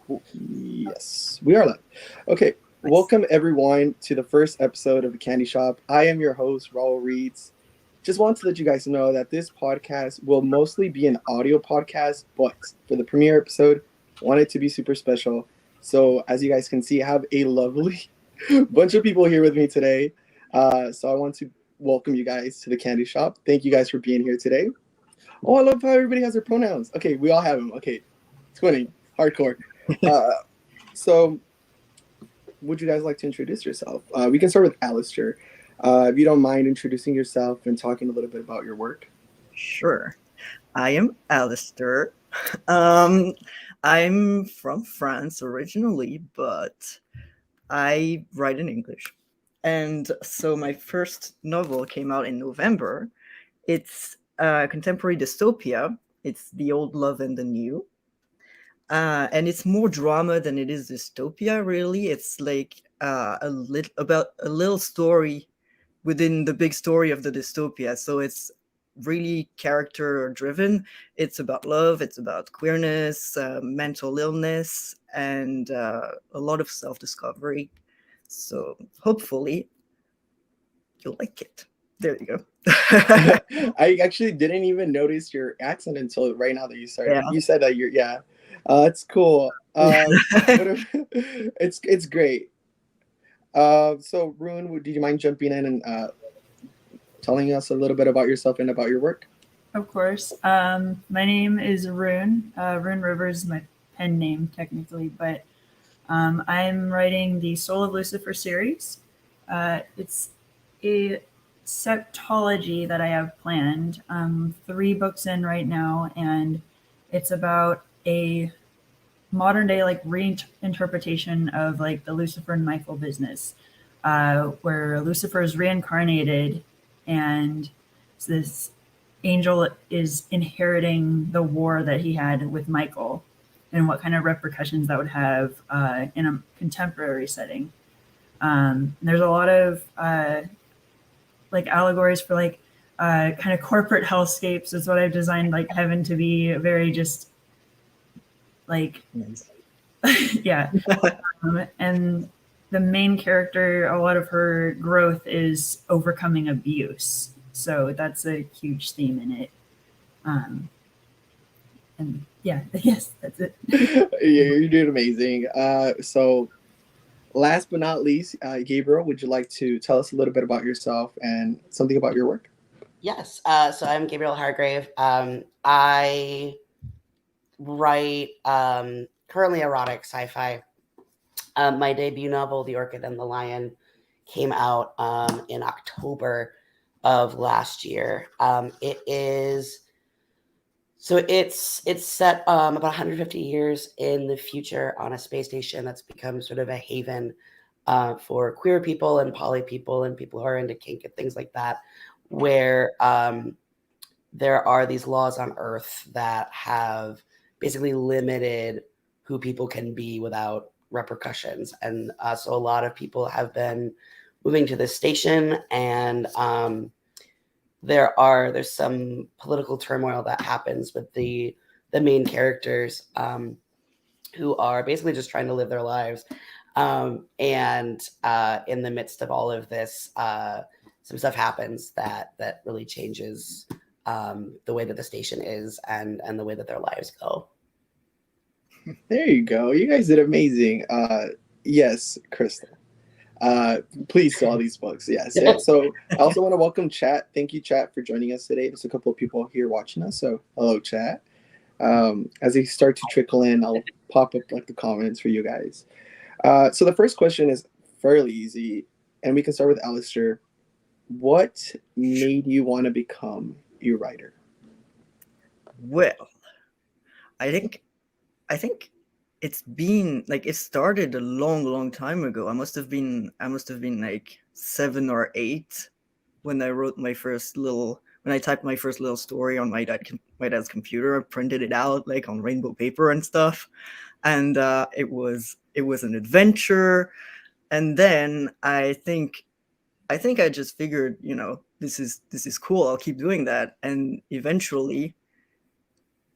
Yes, we are live. Okay, Nice. welcome everyone to the first episode of the Candy Shop. I am your host, Raul Reeds. Just want to let you guys know that this podcast will mostly be an audio podcast, but for the premiere episode, want it to be super special. So, as you guys can see, I have a lovely bunch of people here with me today. So, I want to welcome you guys to the Candy Shop. Thank you guys for being here today. Oh, I love how everybody has their pronouns. Okay, we all have them. Okay, 20, hardcore. Uh, so, would you guys like to introduce yourself? We can start with Alistair. If you don't mind introducing yourself and talking a little bit about your work. Sure. I am Alistair. Um, I'm from France originally, but I write in English. And so my first novel came out in November. It's a contemporary dystopia. It's The Old Love and the New. And it's more drama than it is dystopia, really. It's like about a little story within the big story of the dystopia. So it's really character driven. It's about love, it's about queerness, mental illness, and a lot of self discovery. So hopefully you'll like it. There you go. I actually didn't even notice your accent until right now that you started. Yeah. You said that you're yeah. It's cool. What if, it's great. So Rune, did you mind jumping in and telling us a little bit about yourself and about your work? Of course. My name is Rune. Rune Rivers is my pen name, technically, but I'm writing the Soul of Lucifer series. It's a septology that I have planned. 3 books in right now, and it's about a modern day like reinterpretation of like the Lucifer and Michael business, where Lucifer is reincarnated, and this angel is inheriting the war that he had with Michael, and what kind of repercussions that would have in a contemporary setting. There's a lot of like allegories for like kind of corporate hellscapes. Is what I've designed like heaven to be very just like Nice. yeah. And the main character, a lot of her growth is overcoming abuse. So that's a huge theme in it. Um, and yeah, yes, that's it. You're doing amazing. So last but not least, Gabriel, would you like to tell us a little bit about yourself and something about your work? Yes. So I'm Gabriel Hargrave. I write currently erotic sci-fi. My debut novel, The Orchid and the Lion, came out in October of last year. It's set about 150 years in the future on a space station that's become sort of a haven for queer people and poly people and people who are into kink and things like that, where there are these laws on Earth that have basically limited who people can be without repercussions. And so a lot of people have been moving to this station, and there's some political turmoil that happens with the main characters, who are basically just trying to live their lives. And in the midst of all of this, some stuff happens that really changes the way that the station is and the way that their lives go. There you go. You guys did amazing. Yes, Crystal. Please to all these books. Yes. And so I also want to welcome chat. Thank you, chat, for joining us today. There's a couple of people here watching us. So hello, chat. As they start to trickle in, I'll pop up like the comments for you guys. So the first question is fairly easy, and we can start with Alistair. What made you want to become a writer? Well, I think I think it's been like it started a long time ago. I must have been like 7 or 8 when I wrote my first little when I typed my first little story on my dad's computer. I printed it out like on rainbow paper and stuff, and it was an adventure. And then I think I just figured, this is cool. I'll keep doing that, and eventually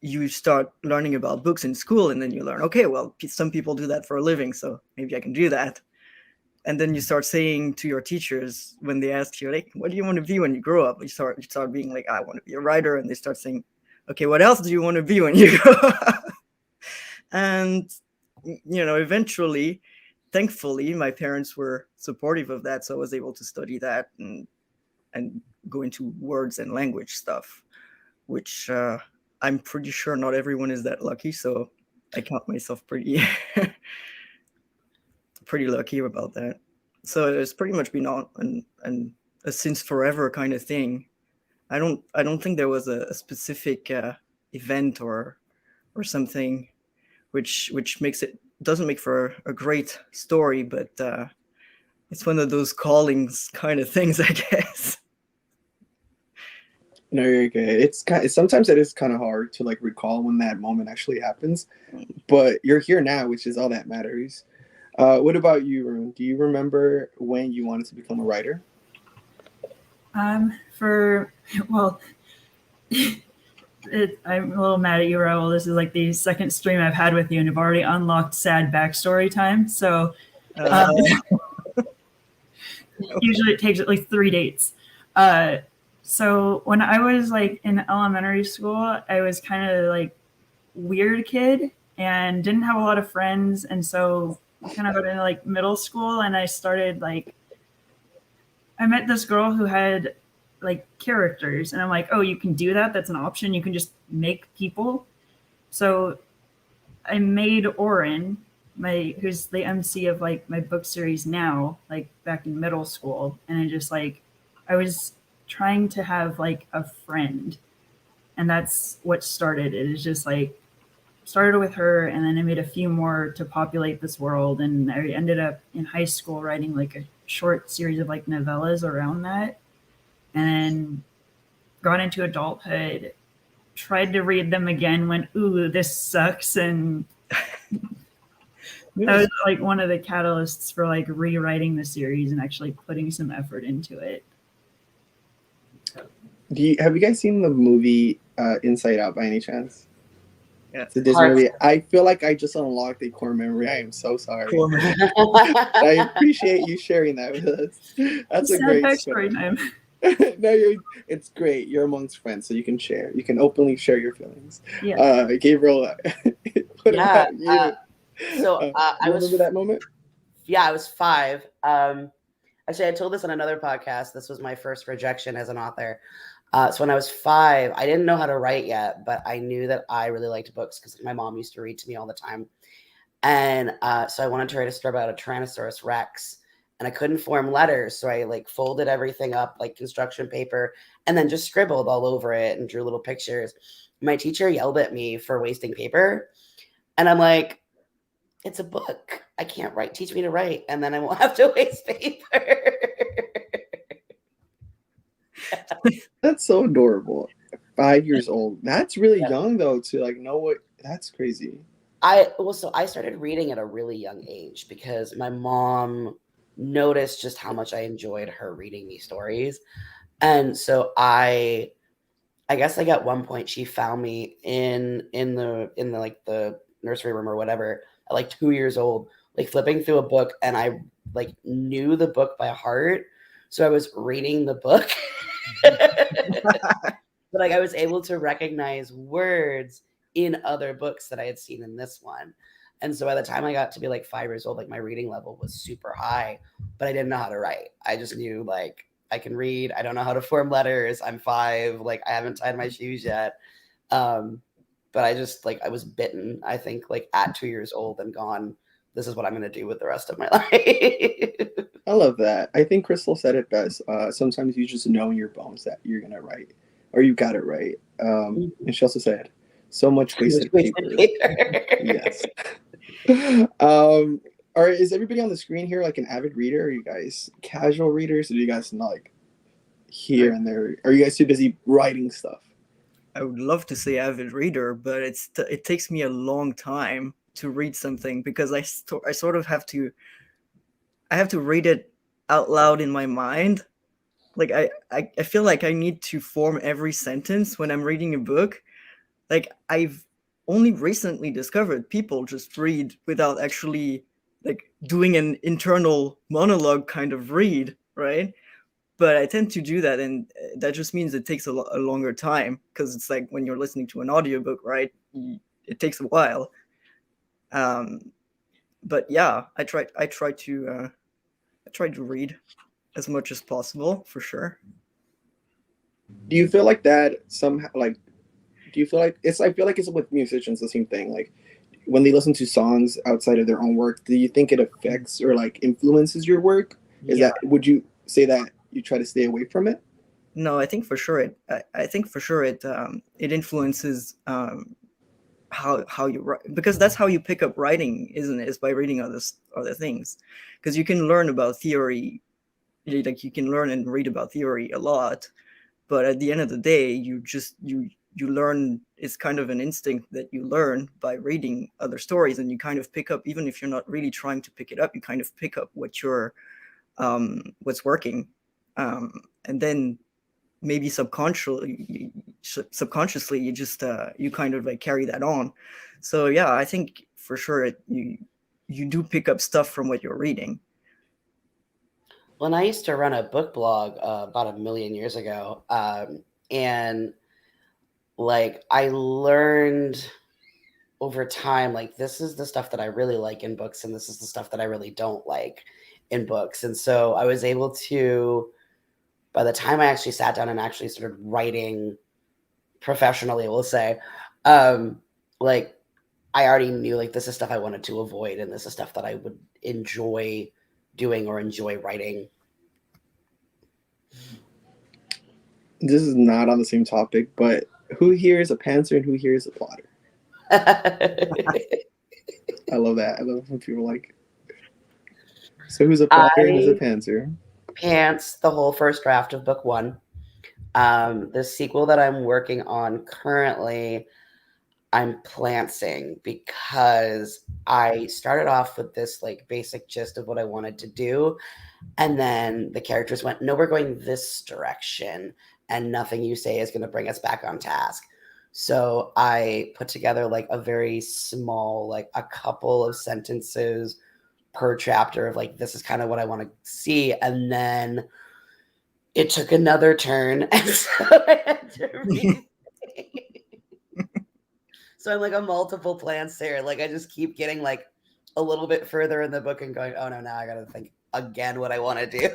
you start learning about books in school, and then you learn, okay, well, some people do that for a living, so maybe I can do that. And then you start saying to your teachers when they ask you, like, what do you want to be when you grow up? You start being like, I want to be a writer. And they start saying, okay, what else do you want to be when you grow up? And, eventually, thankfully, my parents were supportive of that. So I was able to study that and go into words and language stuff, which I'm pretty sure not everyone is that lucky. So I count myself pretty lucky about that. So it's pretty much been on and a since forever kind of thing. I don't think there was a specific event or something which doesn't make for a great story, but it's one of those callings kind of things, I guess. No, you're good. Sometimes it is kind of hard to like recall when that moment actually happens, but you're here now, which is all that matters. What about you, Rune? Do you remember when you wanted to become a writer? I'm a little mad at you, Raul. This is like the second stream I've had with you, and you've already unlocked sad backstory time. So usually it takes at least 3 dates. So when I was like in elementary school, I was kind of like weird kid and didn't have a lot of friends. And so I kind of got into like middle school, and I started like, I met this girl who had like characters, and I'm like, oh, you can do that. That's an option. You can just make people. So I made Oren, who's the MC of like my book series now, like back in middle school. And I was trying to have like a friend, and that's what started. It is just like started with her, and then I made a few more to populate this world. And I ended up in high school writing like a short series of like novellas around that, and then got into adulthood, tried to read them again, went, ooh, this sucks. And that was like one of the catalysts for like rewriting the series and actually putting some effort into it. Have you guys seen the movie Inside Out by any chance? Yeah. It's a Disney movie. I feel like I just unlocked a core memory. I am so sorry. I appreciate you sharing that with us. That's a great story. No, it's great. You're amongst friends, so you can share. You can openly share your feelings. Yeah. Gabriel, what about you? I remember that moment? Yeah, I was 5. Actually, I told this on another podcast. This was my first rejection as an author. So when I was 5, I didn't know how to write yet, but I knew that I really liked books because my mom used to read to me all the time. And so I wanted to write a story about a Tyrannosaurus Rex, and I couldn't form letters. So I like folded everything up like construction paper and then just scribbled all over it and drew little pictures. My teacher yelled at me for wasting paper. And I'm like, it's a book. I can't write. Teach me to write, and then I won't have to waste paper. That's so adorable. 5 years old. That's really young though to like know what. That's crazy. So I started reading at a really young age because my mom noticed just how much I enjoyed her reading me stories. And so I guess like at one point she found me in the like the nursery room or whatever at like 2 years old, like flipping through a book, and I like knew the book by heart. So I was reading the book. But like I was able to recognize words in other books that I had seen in this one. And so by the time I got to be like 5 years old, like my reading level was super high, but I didn't know how to write. I just knew like I can read. I don't know how to form letters. I'm 5. Like I haven't tied my shoes yet. But I just like I was bitten, I think, like at 2 years old and gone, this is what I'm going to do with the rest of my life. I love that. I think Crystal said it best. Sometimes you just know in your bones that you're going to write or you got it right. And she also said, so much wasted paper. Yes. All right. Is everybody on the screen here like an avid reader? Are you guys casual readers? Or do you guys not like here and there? Are you guys too busy writing stuff? I would love to say avid reader, but it takes me a long time to read something because I sort of have to read it out loud in my mind. Like I feel like I need to form every sentence when I'm reading a book. like I've only recently discovered people just read without actually like doing an internal monologue kind of read, right? But I tend to do that, and that just means it takes a longer time, because it's like when you're listening to an audiobook, right? It takes a while. But yeah, I try to read as much as possible, for sure. Do you feel like that somehow? Like, do you feel like it's? I feel like it's with musicians the same thing. Like, when they listen to songs outside of their own work, do you think it affects or like influences your work? Is Yeah. that? Would you say that you try to stay away from it? No, I think for sure it influences how you write, because that's how you pick up writing, isn't it? Is by reading other things, because you can learn about theory, like you can learn and read about theory a lot, but at the end of the day, you learn. It's kind of an instinct that you learn by reading other stories, and you kind of pick up, even if you're not really trying to pick it up, you kind of pick up what's working, and then maybe subconsciously you just you kind of like carry that on. So yeah, I think for sure you do pick up stuff from what you're reading. When I used to run a book blog about 1,000,000 years ago, and like I learned over time, like this is the stuff that I really like in books, and this is the stuff that I really don't like in books. And so I was able to, by the time I actually sat down and actually started writing professionally, we'll say, like I already knew like this is stuff I wanted to avoid, and this is stuff that I would enjoy doing or enjoy writing. This is not on the same topic, but who here is a pantser and who here is a plotter? I love that. I love when people like. So who's a plotter and who's a pantser? Pants the whole first draft of book 1. The sequel that I'm working on currently, I'm plantsing, because I started off with this like basic gist of what I wanted to do, and then the characters went, no, we're going this direction, and nothing you say is going to bring us back on task. So I put together like a very small, like a couple of sentences per chapter of like, this is kind of what I want to see. And then it took another turn. And so I had to read. So I'm like a multiple plants here. Like I just keep getting like a little bit further in the book and going, oh no, now I got to think again what I want to do.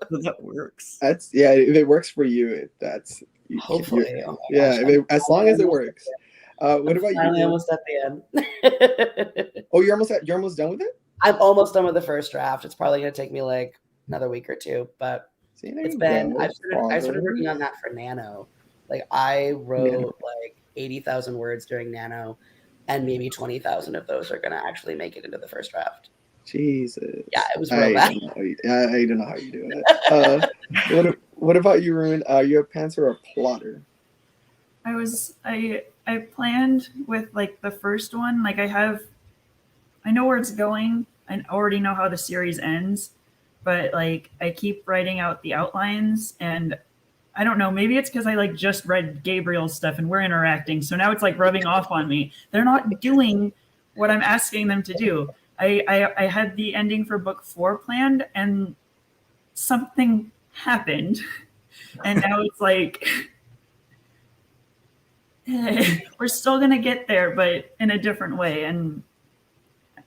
That works. That's if it works for you, that's hopefully. Oh yeah, as long as it works. What about you? I'm almost at the end. Oh, you're almost done with it? I'm almost done with the first draft. It's probably going to take me like another week or two, but it's been. I started working on that for Nano. Like I wrote like 80,000 words during Nano, and maybe 20,000 of those are going to actually make it into the first draft. Jesus. Yeah, it was real bad. I don't know how you do it. What about you, Rune? You a pantser or a plotter? I planned with like the first one. Like I know where it's going. I already know how the series ends, but like I keep writing out the outlines, and I don't know, maybe it's because I like just read Gabriel's stuff and we're interacting. So now it's like rubbing off on me. They're not doing what I'm asking them to do. I had the ending for book 4 planned, and something happened. And now it's like, we're still going to get there, but in a different way. And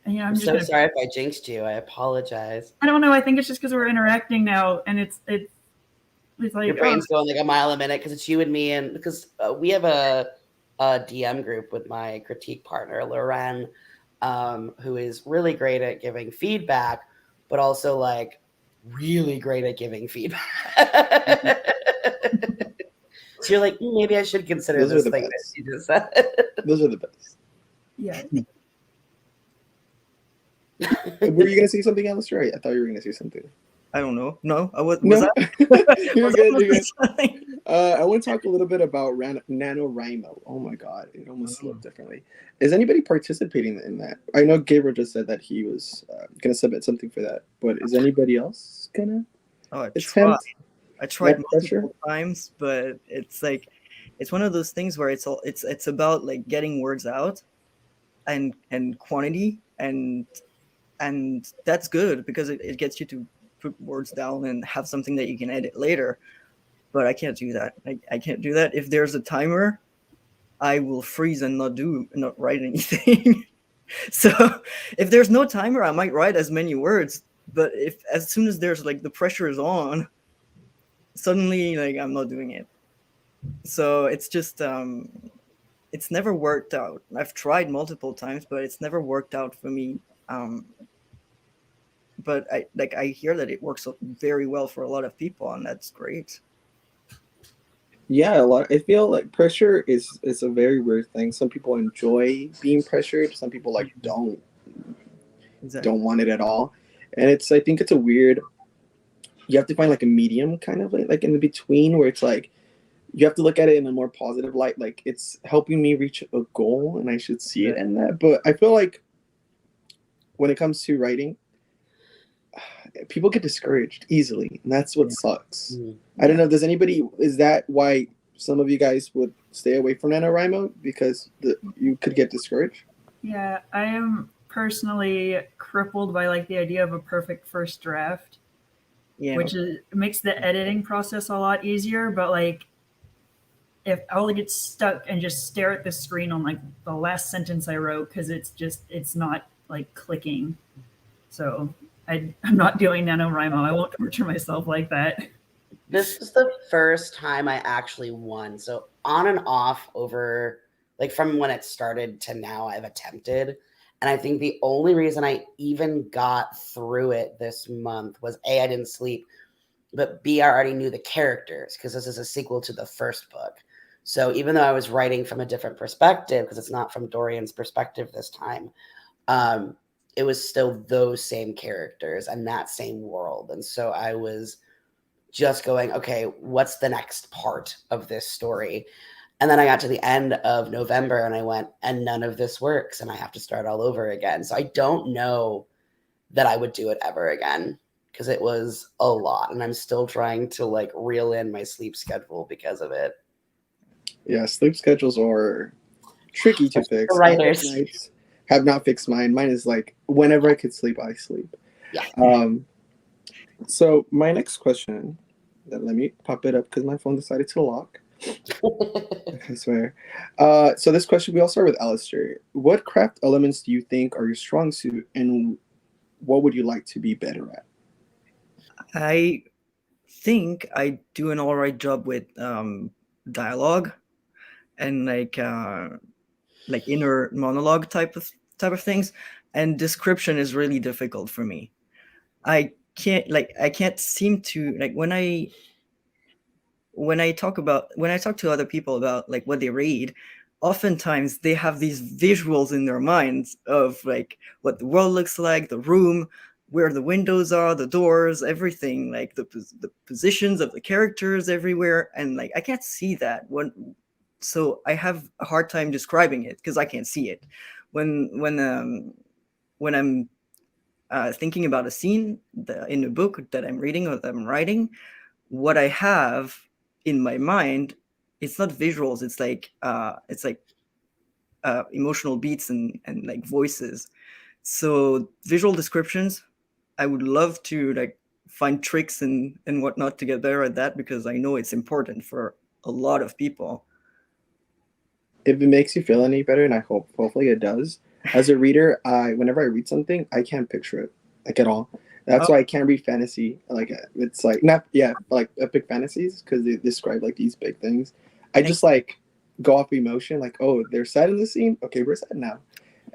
I'm just sorry if I jinxed you. I apologize. I don't know. I think it's just because we're interacting now, and it's like your brain's going like a mile a minute because it's you and me, and because we have a DM group with my critique partner Loren, who is really great at giving feedback, but also like really great at giving feedback. So you're like, maybe I should consider this thing that you just said. Those are the best. Yeah. Were you gonna say something, Alistair? I thought you were gonna say something. I don't know. No, I was no. You're good. You're good. I want to talk a little bit about Nanowrimo. Oh my God, it almost slipped differently. Is anybody participating in that? I know Gabriel just said that he was gonna submit something for that, but is anybody else gonna? Oh, I tried multiple times, but it's like it's one of those things where it's about like getting words out and quantity, and that's good because it gets you to put words down and have something that you can edit later. But I can't do that. I can't do that. If there's a timer, I will freeze and not write anything. So if there's no timer, I might write as many words. But if as soon as there's like the pressure is on, suddenly like I'm not doing it. So it's just it's never worked out. I've tried multiple times, but it's never worked out for me. But I hear that it works very well for a lot of people, and that's great. Yeah, I feel like pressure is a very weird thing. Some people enjoy being pressured. Some people like don't want it at all. And I think it's a weird. You have to find like a medium, kind of like in the between, where it's like you have to look at it in a more positive light. Like it's helping me reach a goal, and I should see it in that. But I feel like when it comes to writing, people get discouraged easily, and that's what sucks. I don't know. Is that why some of you guys would stay away from Nanowrimo, because you could get discouraged? Yeah, I am personally crippled by like the idea of a perfect first draft, which makes the editing process a lot easier. But like, if I'll get stuck and just stare at the screen on like the last sentence I wrote because it's not like clicking. So I'm not doing NaNoWriMo. I won't torture myself like that. This is the first time I actually won. So on and off over, like from when it started to now, I've attempted. And I think the only reason I even got through it this month was A, I didn't sleep, but B, I already knew the characters because this is a sequel to the first book. So even though I was writing from a different perspective, because it's not from Dorian's perspective this time, it was still those same characters and that same world. And so I was just going, okay, what's the next part of this story? And then I got to the end of November and I went, and none of this works. And I have to start all over again. So I don't know that I would do it ever again because it was a lot. And I'm still trying to like reel in my sleep schedule because of it. Yeah, sleep schedules are tricky to fix. Writers have not fixed mine. Mine is like whenever I could sleep, I sleep. Yeah. So my next question, let me pop it up because my phone decided to lock. I swear. So this question, we all start with Alistair. What craft elements do you think are your strong suit, and what would you like to be better at? I think I do an all right job with dialogue and like inner monologue type of things, and description is really difficult for me. I can't seem to like when I talk to other people about like what they read, oftentimes they have these visuals in their minds of like what the world looks like, the room, where the windows are, the doors, everything, like the positions of the characters everywhere, and like I can't see that so I have a hard time describing it because I can't see it. When I'm thinking about a scene in a book that I'm reading or that I'm writing, what I have in my mind, it's not visuals. It's like emotional beats and like voices. So visual descriptions, I would love to like find tricks and whatnot to get better at that because I know it's important for a lot of people. If it makes you feel any better, and I hopefully it does, as a reader, whenever I read something, I can't picture it like at all. That's why I can't read fantasy. Like it's like like epic fantasies because they describe like these big things. I just like go off emotion. Like, oh, they're sad in the scene. Okay, we're sad now,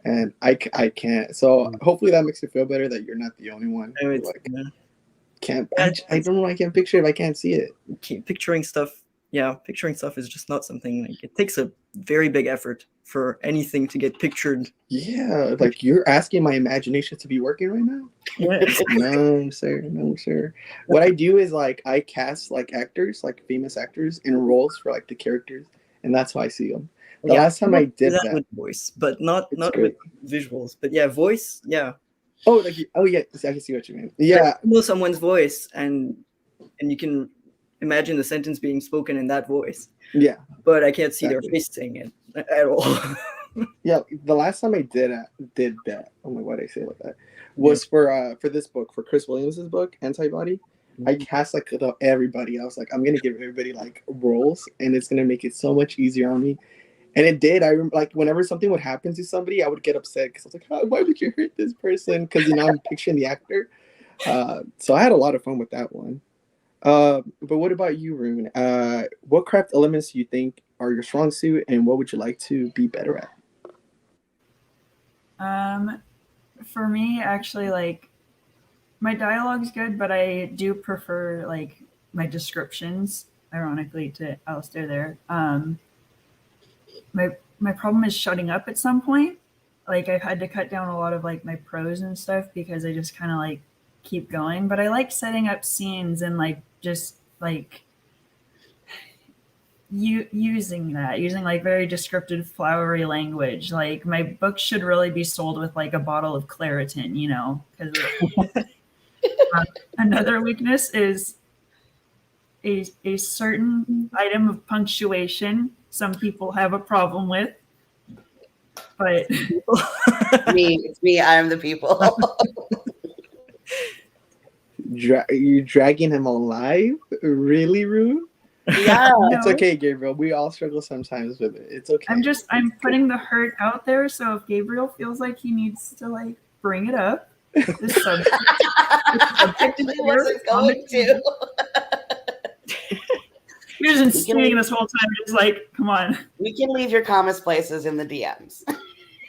and I can't. So hopefully that makes you feel better that you're not the only one. Can't. I don't know why I can't picture it if I can't see it. Picturing stuff. Yeah, picturing stuff is just not something like it takes a very big effort for anything to get pictured. Yeah, like you're asking my imagination to be working right now? Yes. No, sir. What I do is like I cast like actors, like famous actors in roles for like the characters, and that's how I see them. The last time I did that with voice, but not with visuals. But yeah, voice, yeah. Oh, yeah, I can see what you mean. Yeah. You know someone's voice and you can imagine the sentence being spoken in that voice, Yeah. but I can't see Exactly. their face saying it at all. Yeah, the last time I did that, oh my, why did I say it like that? Was for this book, for Chris Williams's book, Antibody. I cast like everybody. I was like, I'm gonna give everybody like roles, and it's gonna make it so much easier on me. And it did. I remember, like, whenever something would happen to somebody, I would get upset because I was like, why would you hurt this person? Because I'm picturing the actor. So I had a lot of fun with that one. But what about you, Rune? What craft elements do you think are your strong suit, and what would you like to be better at? For me, actually, like my dialogue's good, but I do prefer like my descriptions. Ironically, to Alistair there. My problem is shutting up at some point. Like I've had to cut down a lot of like my prose and stuff because I just kind of like keep going. But I like setting up scenes and like just like using like very descriptive flowery language. Like my book should really be sold with like a bottle of Claritin, you know, because another weakness is a certain item of punctuation some people have a problem with, but It's me. I am the people. You're dragging him alive? Really, Rune? Yeah. It's okay, Gabriel. We all struggle sometimes with it. It's okay. I'm putting the hurt out there. So if Gabriel feels like he needs to like bring it up, this subject Actually wasn't going to. You're just insisting this whole time, just like, come on. We can leave your comments places in the DMs.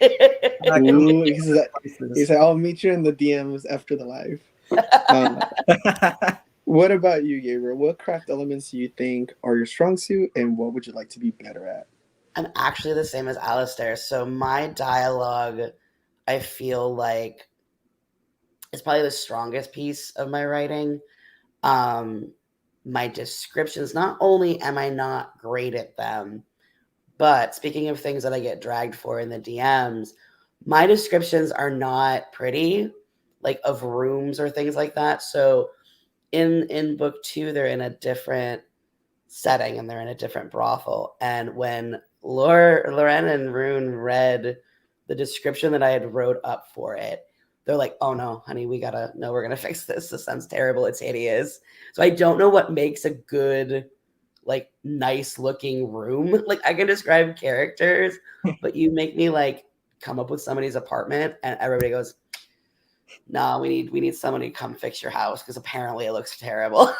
Ooh, he said, I'll meet you in the DMs after the live. What about you, Gabriel? What craft elements do you think are your strong suit, and what would you like to be better at? I'm actually the same as Alistair. So my dialogue, I feel like, is probably the strongest piece of my writing. My descriptions, not only am I not great at them, but speaking of things that I get dragged for in the DMs, my descriptions are not pretty, like of rooms or things like that. So in book 2, they're in a different setting and they're in a different brothel. And when Loren and Rune read the description that I had wrote up for it, they're like, oh no, honey, we're gonna fix this. This sounds terrible. It's hideous. So I don't know what makes a good, like, nice looking room. Like I can describe characters, but you make me like come up with somebody's apartment and everybody goes, no, we need somebody to come fix your house because apparently it looks terrible.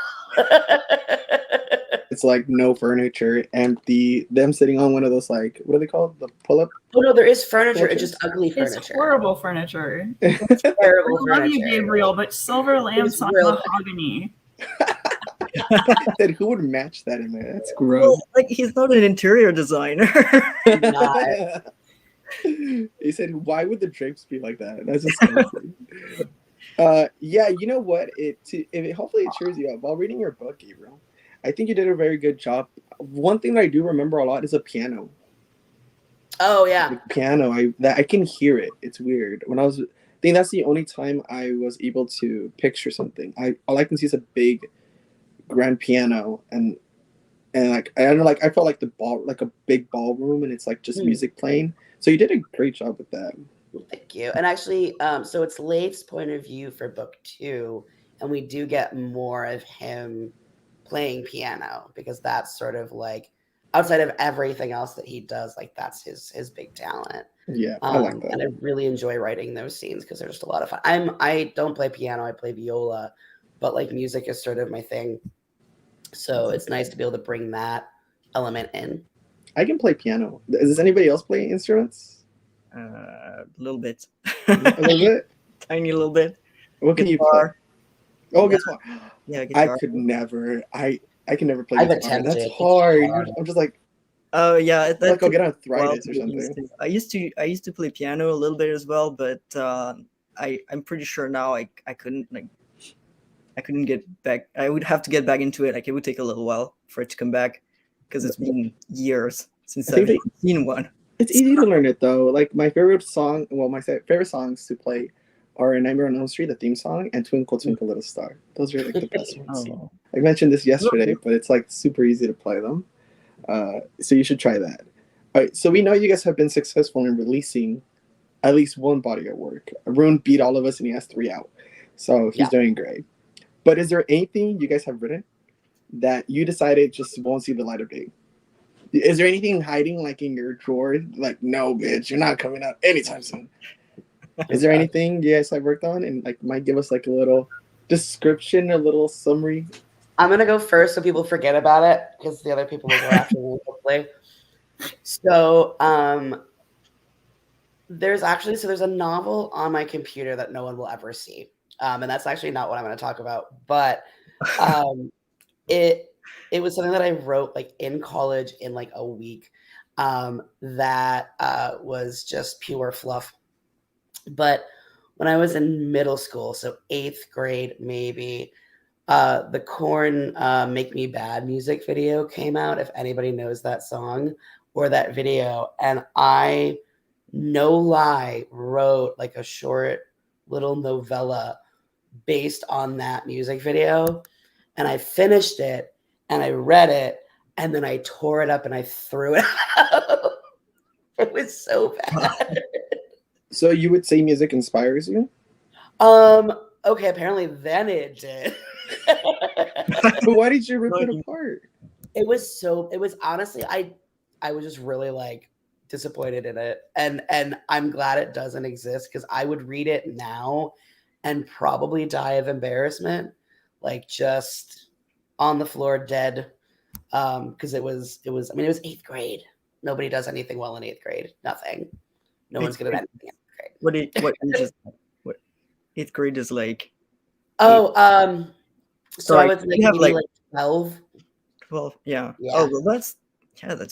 It's like no furniture, empty. Them sitting on one of those, like, what are they called? The pull-up? Oh no, there is furniture. It's just ugly furniture. It's horrible furniture. It's terrible I love you, Gabriel, but silver lamps on mahogany. Then who would match that in there? That's gross. Well, like he's not an interior designer. He said, why would the drapes be like that? That's just crazy. Yeah, you know what? Hopefully it cheers you up. While reading your book, Gabriel, I think you did a very good job. One thing that I do remember a lot is a piano. Oh yeah, The piano. I can hear it. It's weird. I think that's the only time I was able to picture something. All I can see is a big, grand piano, and like I don't know, like I felt like a big ballroom, and it's like just music playing. So you did a great job with that. Thank you. And actually, so it's Leif's point of view for book 2, and we do get more of him playing piano because that's sort of like outside of everything else that he does, like that's his big talent. Yeah, I like that. And I really enjoy writing those scenes because they're just a lot of fun. I don't play piano, I play viola, but like music is sort of my thing. So it's nice to be able to bring that element in. I can play piano. Does anybody else play instruments? A little bit. A little bit? Tiny little bit. What can Guitar. you play? Oh, guitar. Yeah, guitar. I could never. I can never play I've guitar. attempted. That's It's hard. hard. I'm just like, Oh yeah, like I'll get well, arthritis or something. I used to play piano a little bit as well, but I'm pretty sure now I couldn't get back. I would have to get back into it. Like it would take a little while for it to come back because it's been years since I've seen one. It's easy to learn it though. Like my favorite song, well, my favorite songs to play are Nightmare on Elm Street, the theme song, and Twinkle Twinkle Little Star. Those are like the best ones. Oh. I mentioned this yesterday, but it's like super easy to play them. So you should try that. All right, so we know you guys have been successful in releasing at least one body of work. Rune beat all of us and he has 3 out. So he's doing great. But is there anything you guys have written that you decided just won't see the light of day? Is there anything hiding like in your drawer? Like, no, bitch, you're not coming out anytime soon. Is there anything you guys have worked on and like might give us like a little description, a little summary? I'm gonna go first so people forget about it because the other people will go after me, hopefully. So there's a novel on my computer that no one will ever see. And that's actually not what I'm going to talk about, but it was something that I wrote like in college in like a week that was just pure fluff. But when I was in middle school, so 8th grade maybe, the Korn Make Me Bad music video came out, if anybody knows that song or that video. And I, no lie, wrote like a short little novella based on that music video. And I finished it and I read it and then I tore it up and I threw it out. It was so bad. So you would say music inspires you? Okay, apparently then it did. But why did you rip it apart? It was honestly, I was just really like disappointed in it. And I'm glad it doesn't exist because I would read it now and probably die of embarrassment, like just on the floor dead. Because it was 8th grade. Nobody does anything well in 8th grade. Nothing. No one's good at anything in 8th grade. What 8th grade is like? Oh, so sorry, I was like, you have maybe like 12. 12, yeah. Yeah. Oh, well, that's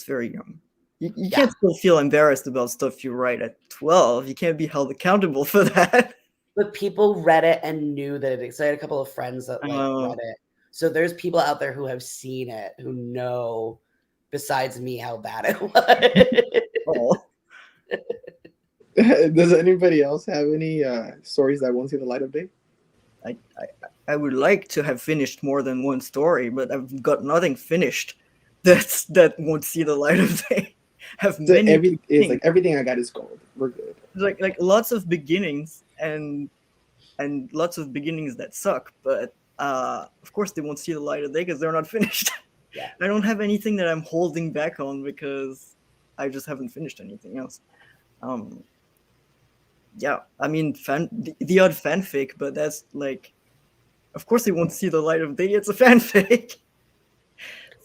very young. You can't still feel embarrassed about stuff you write at 12. You can't be held accountable for that. But people read it and knew that it existed. I had a couple of friends that read it. So there's people out there who have seen it, who know, besides me, how bad it was. Does anybody else have any stories that won't see the light of day? I would like to have finished more than one story, but I've got nothing finished that won't see the light of day. Everything I got is gold. We're good. Like lots of beginnings and lots of beginnings that suck, but of course they won't see the light of day because they're not finished. Yeah. I don't have anything that I'm holding back on because I just haven't finished anything else. Yeah, I mean the odd fanfic, but that's like, of course they won't see the light of day. It's a fanfic.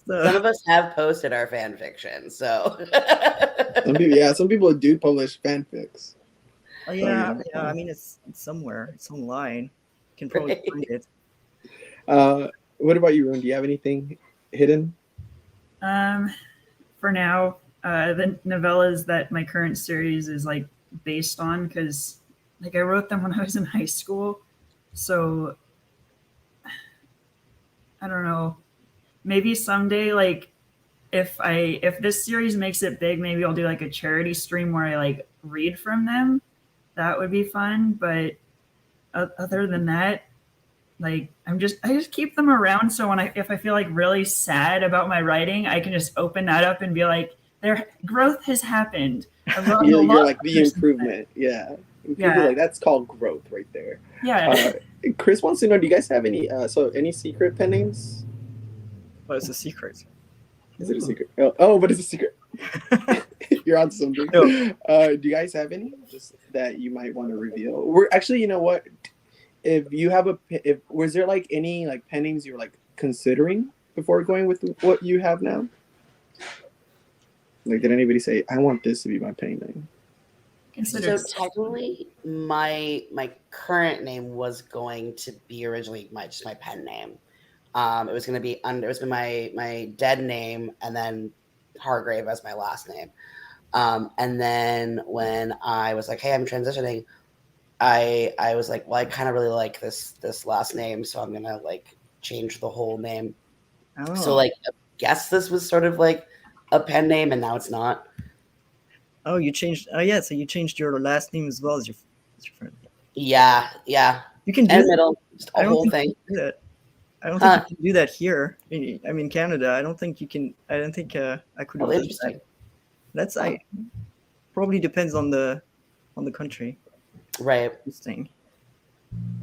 So. Some of us have posted our fan fiction, so some people do publish fanfics. Oh yeah. I mean it's somewhere. It's online. You can probably find it. What about you, Rune? Do you have anything hidden? For now, the novellas that my current series is like based on, because like I wrote them when I was in high school, so I don't know. Maybe someday, like if this series makes it big, maybe I'll do like a charity stream where I like read from them. That would be fun. But other than that, like I just keep them around. So if I feel like really sad about my writing, I can just open that up and be like, their growth has happened. You're like the improvement. Yeah. Like, that's called growth right there. Yeah. Chris wants to know, do you guys have any any secret pen names? But it's a secret. Is it a secret? Oh, but it's a secret. You're on something. No. Do you guys have any just that you might want to reveal? We're actually, you know what? If you have was there like any like pen names you were like considering before going with what you have now? Like, did anybody say, I want this to be my pen name? So technically, my current name was going to be originally my pen name. It was going to be my dead name and then Hargrave as my last name. And then when I was like, hey, I'm transitioning, I was like, well, I kind of really like this last name, so I'm gonna like change the whole name. Oh. So like, I guess this was sort of like a pen name, and now it's not. Oh, you changed. Oh yeah, so you changed your last name as well as your friend. Yeah, yeah. You can do And that. middle, just I a don't whole think thing. you can do that. I don't Huh. think you can do that here. I mean, Canada. I don't think you can. I don't think I could Oh, have done that. interesting. That's Huh. I probably depends on the country. Right. Interesting.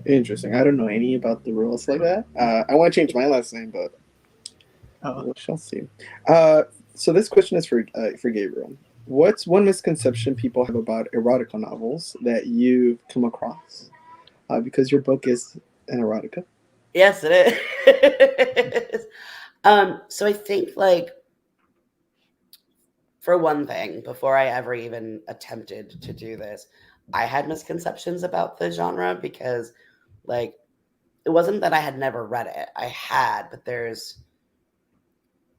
Interesting. I don't know any about the rules like that. I want to change my last name, but Oh, we shall see. So this question is for Gabriel. What's one misconception people have about erotica novels that you've come across? Because your book is an erotica. Yes, it is. So I think, like, for one thing, before I ever even attempted to do this, I had misconceptions about the genre because, like, it wasn't that I had never read it. I had, but there's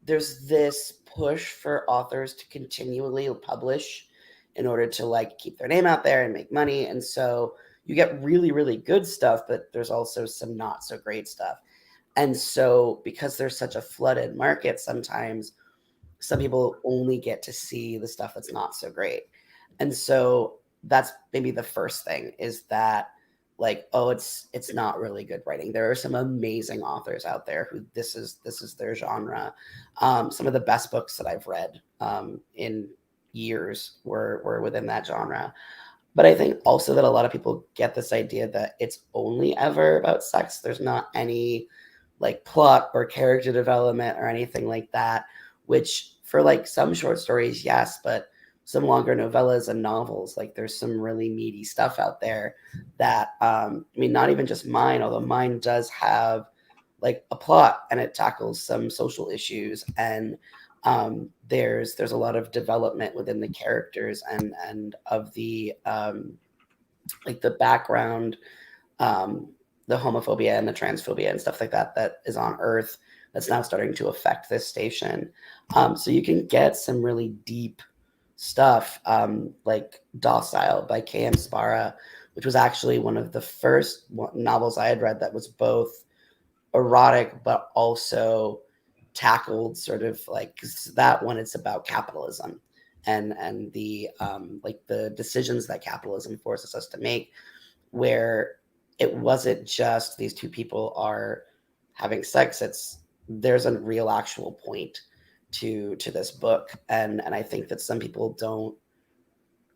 this push for authors to continually publish in order to, like, keep their name out there and make money. And so you get really, really good stuff, but there's also some not so great stuff. And so because there's such a flooded market, sometimes some people only get to see the stuff that's not so great. And so that's maybe the first thing, is that, like, oh, it's not really good writing. There are some amazing authors out there who this is their genre. Some of the best books that I've read in years were within that genre. But I think also that a lot of people get this idea that it's only ever about sex. There's not any, like, plot or character development or anything like that, which for, like, some short stories, yes, but some longer novellas and novels, like, there's some really meaty stuff out there that, I mean, not even just mine, although mine does have, like, a plot and it tackles some social issues, and there's a lot of development within the characters and of the like the background, um, the homophobia and the transphobia and stuff like that that is on Earth that's now starting to affect this station. So you can get some really deep stuff, like Docile by K.M. Spara, which was actually one of the first novels I had read that was both erotic but also tackled sort of, like, 'cause that one, it's about capitalism and the like the decisions that capitalism forces us to make, where it wasn't just these two people are having sex. It's there's a real actual point to this book, and I think that some people don't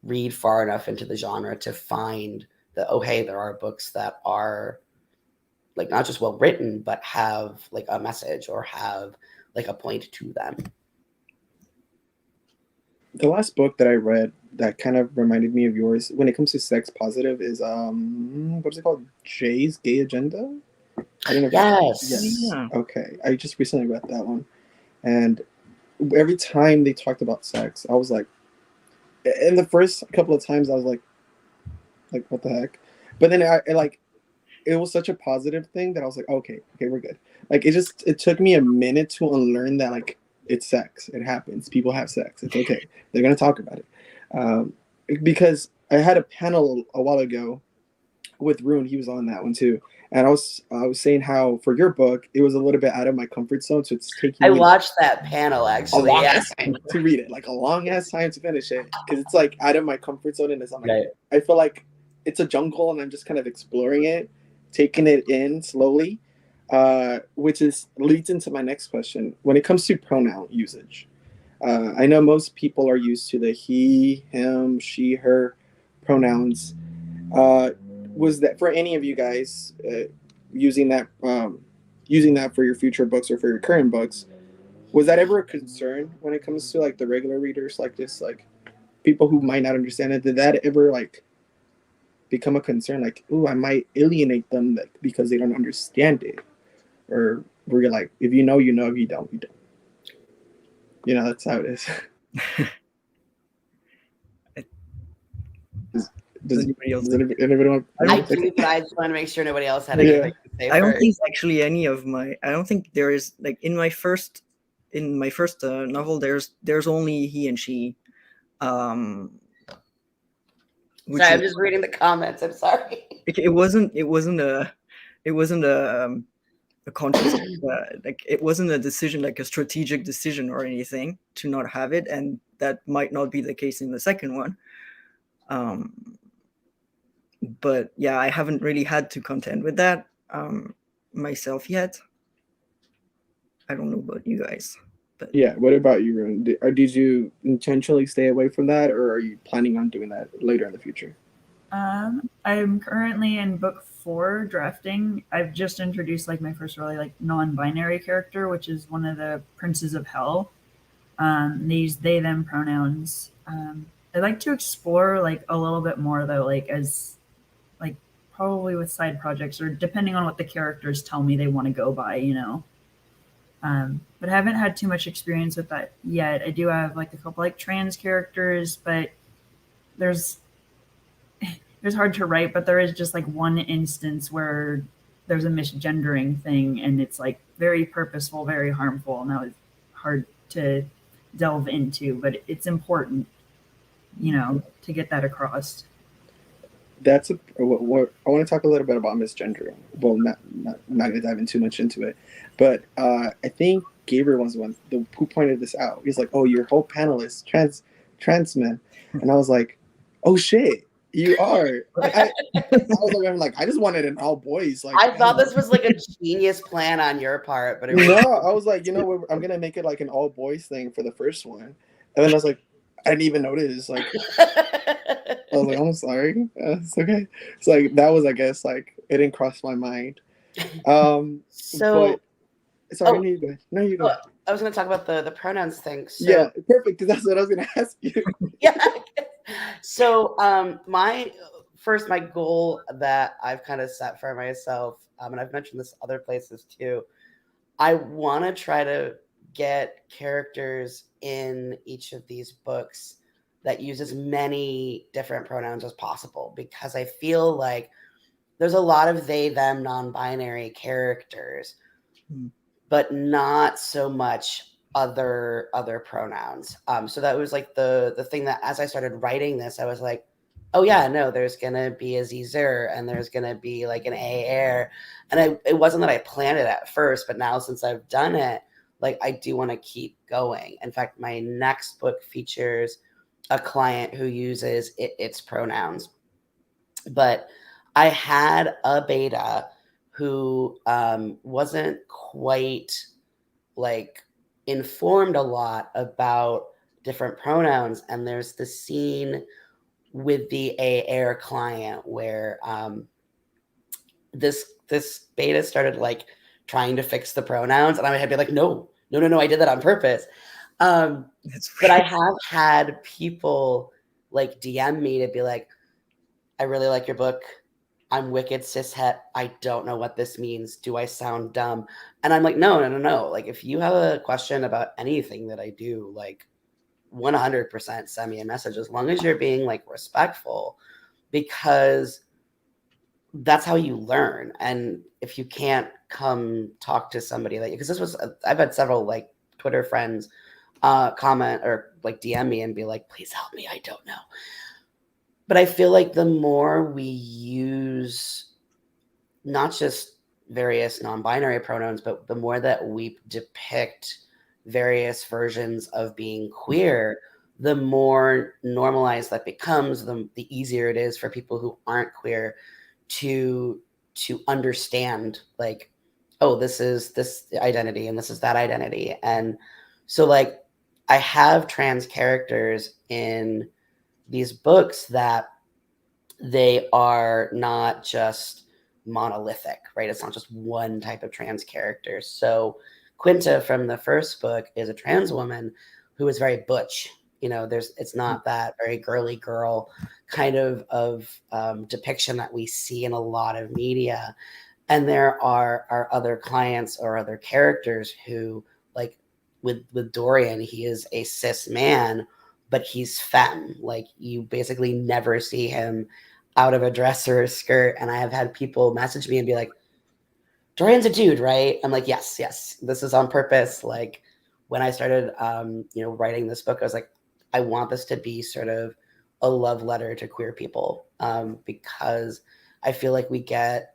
read far enough into the genre to find that, oh, hey, there are books that are, like, not just well written but have, like, a message or have, like, a point to them. The last book that I read that kind of reminded me of yours when it comes to sex positive is what's it called? Jay's Gay Agenda. I don't know. Yes. yeah. Okay. I just recently read that one, and every time they talked about sex, I was like, in the first couple of times, I was like what the heck? But then I like, it was such a positive thing that I was like, okay, we're good. Like, it took me a minute to unlearn that, like, it's sex, it happens, people have sex, it's okay, they're gonna talk about it, um, because I had a panel a while ago with Rune. He was on that one too, and I was saying how for your book it was a little bit out of my comfort zone, so it's taking I me watched that panel, a actually. long Yeah. ass time to read it, like a long ass time to finish it, because it's like out of my comfort zone, and I'm like, Right. I feel like it's a jungle, and I'm just kind of exploring it, taking it in slowly, which is leads into my next question. When it comes to pronoun usage, I know most people are used to the he, him, she, her pronouns. Was that for any of you guys using that using that for your future books or for your current books? Was that ever a concern when it comes to, like, the regular readers, like, just like people who might not understand it? Did that ever, like, become a concern? Like, ooh, I might alienate them, like, because they don't understand it, or were you like, if you know, you know, if you don't, you don't. You know, that's how it is. Does, Does anybody else does think? anybody want? I do, but I just want to make sure nobody else had Yeah. anything to say I don't first. think actually any of my. I don't think there is, like, in my first novel. There's only he and she. Which Sorry, I'm is, just reading the comments. I'm sorry. it wasn't a conscious, like, it wasn't a decision, like a strategic decision or anything to not have it, and that might not be the case in the second one. But yeah, I haven't really had to contend with that myself yet. I don't know about you guys, but Yeah. What about you, Rune? Did you intentionally stay away from that, or are you planning on doing that later in the future? I'm currently in book 4 drafting. I've just introduced like my first really like non-binary character, which is one of the princes of hell. These they them pronouns. I'd like to explore like a little bit more though, like as like probably with side projects or depending on what the characters tell me they want to go by, you know. But I haven't had too much experience with that yet. I do have like a couple like trans characters, but there's it's hard to write, but there is just like one instance where there's a misgendering thing and it's like very purposeful, very harmful. And that was hard to delve into, but it's important, you know, to get that across. That's I want to talk a little bit about misgendering. Well, not going to dive in too much into it, but I think Gabriel was the one who pointed this out. He's like, "Oh, your whole panel is trans men," and I was like, "Oh shit, you are." I'm like, I just wanted an all boys. Like, I thought this was like a genius plan on your part, but it was no, I was like, you know what? I'm gonna make it like an all boys thing for the first one, and then I was like, I didn't even notice. Like, I was like, I'm sorry. It's okay. It's like that was, I guess, like it didn't cross my mind. So, but sorry, oh, no, you go. No, you go. well, I was going to talk about the pronouns thing. So, Yeah, perfect. Because that's what I was gonna ask you. yeah. So, my goal that I've kind of set for myself, and I've mentioned this other places too. I want to try to get characters in each of these books that use as many different pronouns as possible, because I feel like there's a lot of they, them, non-binary characters, but not so much other pronouns. So that was like the thing that as I started writing this, I was like, oh yeah, no, there's gonna be a Zer and there's gonna be like an A air. And it wasn't that I planned it at first, but now since I've done it, like I do want to keep going. In fact, my next book features a client who uses its pronouns. But I had a beta who wasn't quite like informed a lot about different pronouns. And there's the scene with the A air client where this beta started like trying to fix the pronouns, and I had to be like, no, I did that on purpose. But I have had people like DM me to be like, I really like your book. I'm wicked cishet. I don't know what this means. Do I sound dumb? And I'm like, no. Like, if you have a question about anything that I do, like 100% send me a message, as long as you're being like respectful, because that's how you learn. And if you can't come talk to somebody that, because I've had several like Twitter friends comment or like DM me and be like, please help me. I don't know. But I feel like the more we use not just various non-binary pronouns, but the more that we depict various versions of being queer, the more normalized that becomes, the easier it is for people who aren't queer to understand, like, oh, this is this identity and this is that identity. And so like I have trans characters in these books that they are not just monolithic, right? It's not just one type of trans character. So Quinta from the first book is a trans woman who is very butch. You know, it's not that very girly girl kind of depiction that we see in a lot of media. And there are other clients or other characters who, like with Dorian, he is a cis man, but he's femme. Like, you basically never see him out of a dress or a skirt. And I have had people message me and be like, Dorian's a dude, right? I'm like, yes, this is on purpose. Like, when I started writing this book, I was like, I want this to be sort of a love letter to queer people, because I feel like we get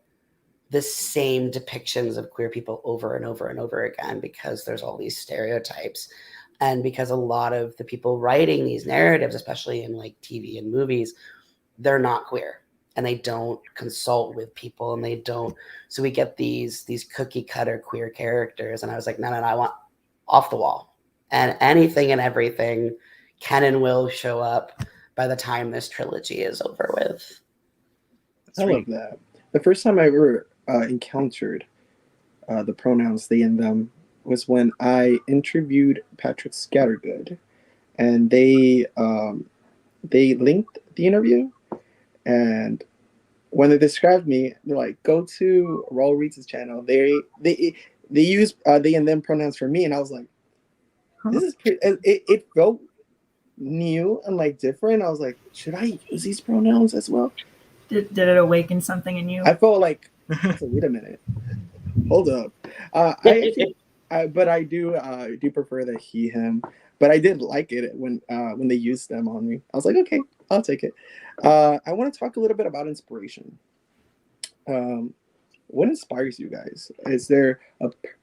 the same depictions of queer people over and over and over again, because there's all these stereotypes. And because a lot of the people writing these narratives, especially in like TV and movies, they're not queer. and they don't consult with people, and they don't. So we get these cookie cutter queer characters, and I was like, no, I want off the wall, and anything and everything can and will show up by the time this trilogy is over with. I love that. The first time I ever encountered the pronouns they and them was when I interviewed Patrick Scattergood, and they linked the interview, and when they described me, they're like, "Go to Raul Reeds' channel." They use they and them pronouns for me, and I was like, "This is pretty." It felt new and like different. I was like, "Should I use these pronouns as well?" Did it awaken something in you? I felt like, wait a minute, hold up. But I do prefer the he him. But I did like it when they used them on me. I was like, okay, I'll take it. I want to talk a little bit about inspiration. What inspires you guys? Is there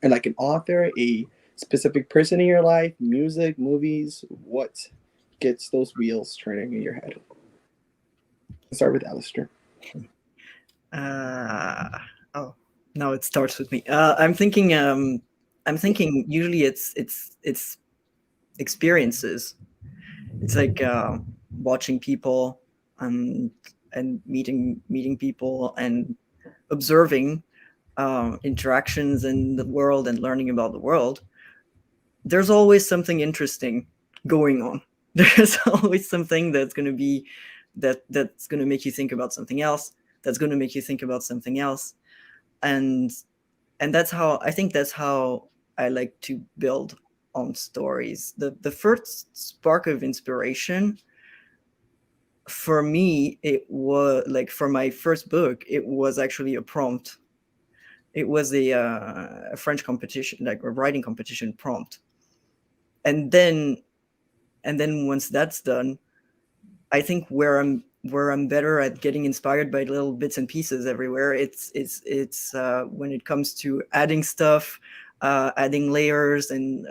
like an author, a specific person in your life, music, movies? What gets those wheels turning in your head? Let's start with Alistair. Oh no, it starts with me. I'm thinking usually it's experiences. It's like watching people and meeting people and observing interactions in the world and learning about the world. There's always something interesting going on. There's always something that's going to be that's going to make you think about something else, that's going to make you think about something else, and that's how I like to build on stories. The first spark of inspiration for me, it was like, for my first book, it was actually a prompt. It was a French competition, like a writing competition prompt, and then once that's done, I think where I'm better at getting inspired by little bits and pieces everywhere. It's when it comes to adding stuff, adding layers, and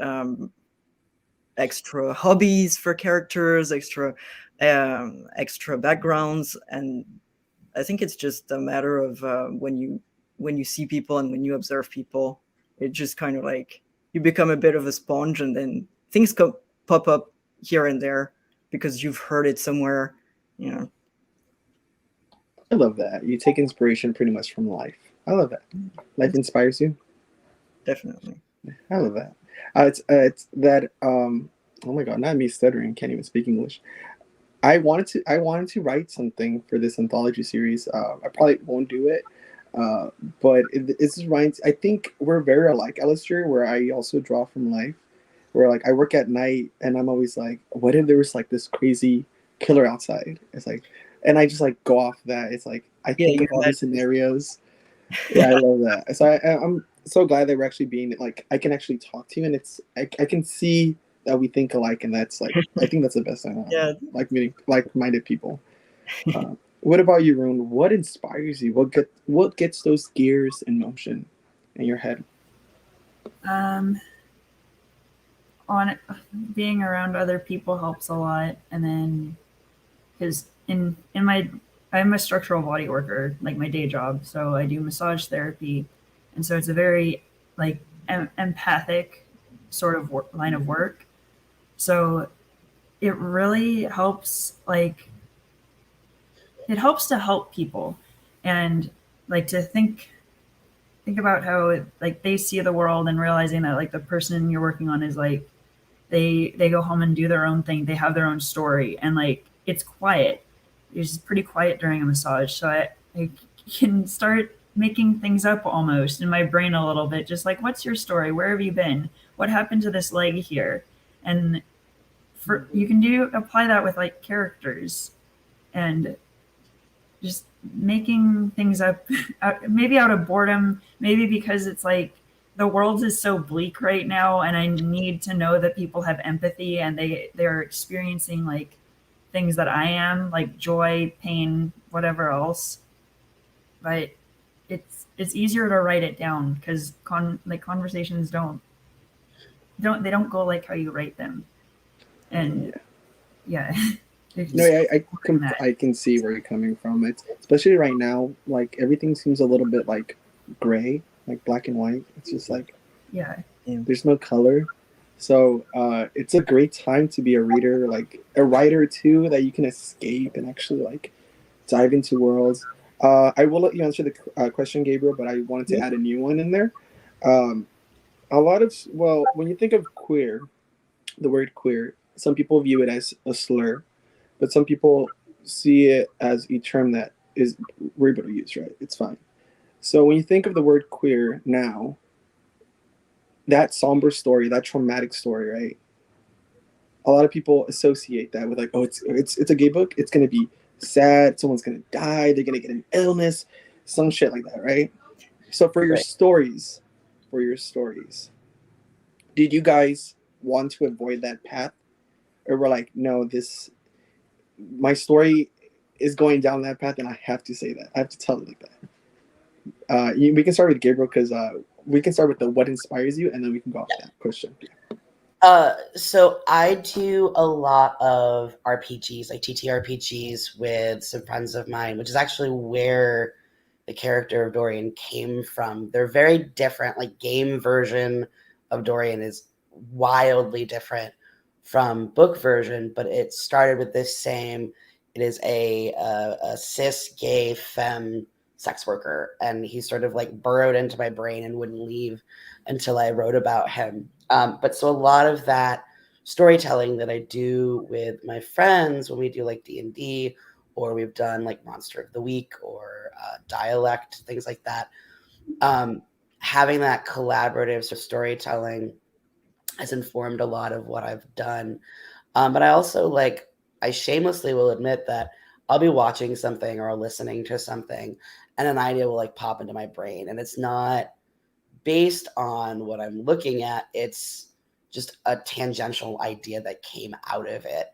extra hobbies for characters, extra backgrounds, and I think it's just a matter of when you see people and when you observe people, it just kind of like you become a bit of a sponge, and then things pop up here and there because you've heard it somewhere, you know. I love that. You take inspiration pretty much from life. I love that. Life inspires you. Definitely. I love that. It's that. Oh my god! Not me stuttering. Can't even speak English. I wanted to write something for this anthology series. I probably won't do it, but it's just right. I think we're very alike, Alistair. Where I also draw from life. Where like I work at night, and I'm always like, what if there was like this crazy killer outside? It's like, and I just like go off that. It's like I think of all these scenarios. Yeah, I love that. So I'm so glad that we're actually being like, I can actually talk to you, and it's I can see that we think alike, and that's like, I think that's the best thing. Yeah. Like meeting like-minded people. What about you, Rune? What inspires you? What gets those gears in motion in your head? On being around other people helps a lot, and then because in my I'm a structural body worker, like my day job, so I do massage therapy, and so it's a very like empathic sort of line of work. So it really helps, like it helps to help people, and like to think about how like they see the world, and realizing that like the person you're working on is like they go home and do their own thing. They have their own story, and like it's quiet. It's pretty quiet during a massage, so I can start making things up almost in my brain a little bit. Just like, what's your story? Where have you been? What happened to this leg here? And you can apply that with like characters, and just making things up, maybe out of boredom, maybe because it's like the world is so bleak right now, and I need to know that people have empathy, and they're experiencing like things that I am, like joy, pain, whatever else. But it's easier to write it down, because conversations don't go like how you write them. And yeah. No, I can see where you're coming from. It's especially right now, like everything seems a little bit like gray, like black and white. It's just like there's no color. So it's a great time to be a reader, like a writer too, that you can escape and actually like dive into worlds. I will let you answer the question, Gabriel, but I wanted to add a new one in there. A lot of, well, when you think of queer, the word queer, some people view it as a slur, but some people see it as a term that is we're able to use, right? It's fine. So when you think of the word queer now, that somber story, that traumatic story, right? A lot of people associate that with like, oh, it's a gay book. It's gonna be sad. Someone's gonna die. They're gonna get an illness, some shit like that, right? So for your stories, did you guys want to avoid that path, or were like, no, my story is going down that path, and I have to say that. I have to tell it like that. We can start with Gabriel because we can start with the what inspires you, and then we can go off that question. So I do a lot of RPGs, like TTRPGs, with some friends of mine, which is actually where the character of Dorian came from. They're very different. Like game version of Dorian is wildly different from book version, but it started with this same. It is a cis gay femme sex worker, and he sort of like burrowed into my brain and wouldn't leave until I wrote about him. But so a lot of that storytelling that I do with my friends when we do like D&D, or we've done like Monster of the Week or Dialect, things like that. Having that collaborative sort of storytelling has informed a lot of what I've done. But I also I shamelessly will admit that I'll be watching something or listening to something and an idea will like pop into my brain, and it's not based on what I'm looking at. It's just a tangential idea that came out of it.